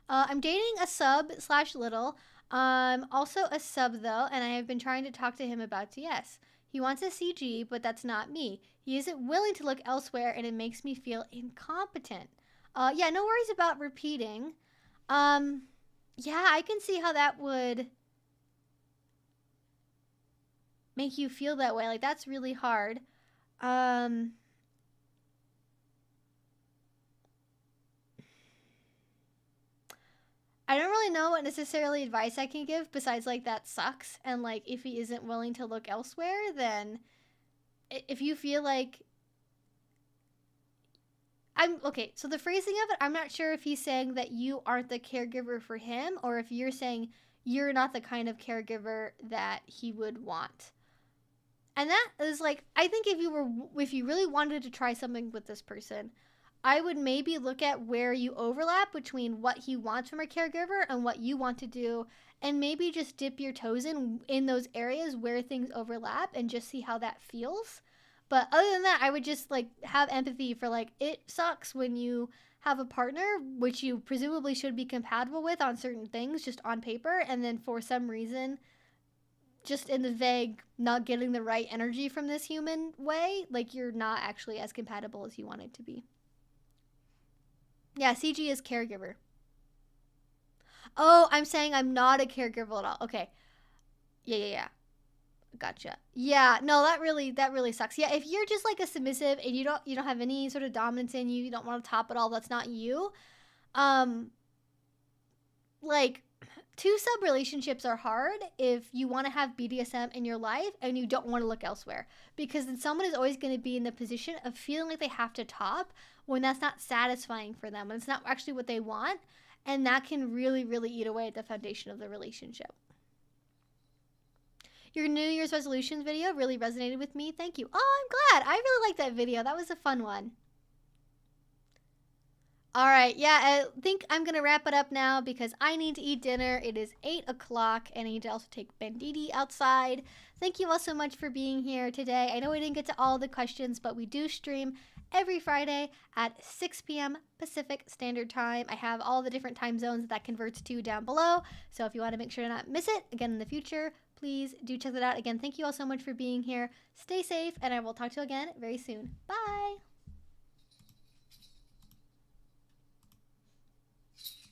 I'm dating a sub/little. Also a sub though, and I have been trying to talk to him about DS. He wants a CG, but that's not me. He isn't willing to look elsewhere, and it makes me feel incompetent. Yeah, no worries about repeating. Yeah, I can see how that would make you feel that way. Like, that's really hard. I don't really know what necessarily advice I can give besides, like, that sucks. And, like, if he isn't willing to look elsewhere, then if you feel like... Okay, so the phrasing of it, I'm not sure if he's saying that you aren't the caregiver for him, or if you're saying you're not the kind of caregiver that he would want. And that is, like, I think if you really wanted to try something with this person, I would maybe look at where you overlap between what he wants from a caregiver and what you want to do, and maybe just dip your toes in those areas where things overlap and just see how that feels. But other than that, I would just, like, have empathy for, like, it sucks when you have a partner, which you presumably should be compatible with on certain things, just on paper, and then for some reason, just in the vague, not getting the right energy from this human way, like, you're not actually as compatible as you want it to be. Yeah, CG is caregiver. Oh, I'm saying I'm not a caregiver at all. Okay. Yeah. Gotcha. Yeah, no, that really sucks. Yeah, if you're just like a submissive and you don't have any sort of dominance in you, you don't want to top it all, that's not you. Like, Two-sub relationships are hard if you want to have BDSM in your life and you don't want to look elsewhere, because then someone is always going to be in the position of feeling like they have to top when that's not satisfying for them, when it's not actually what they want, and that can really, really eat away at the foundation of the relationship. Your New Year's resolutions video really resonated with me. Thank you. Oh, I'm glad. I really liked that video. That was a fun one. All right, yeah, I think I'm going to wrap it up now because I need to eat dinner. It is 8 o'clock, and I need to also take Banditi outside. Thank you all so much for being here today. I know we didn't get to all the questions, but we do stream every Friday at 6 p.m. Pacific Standard Time. I have all the different time zones that converts to down below, so if you want to make sure to not miss it again in the future, please do check that out. Again, thank you all so much for being here. Stay safe, and I will talk to you again very soon. Bye!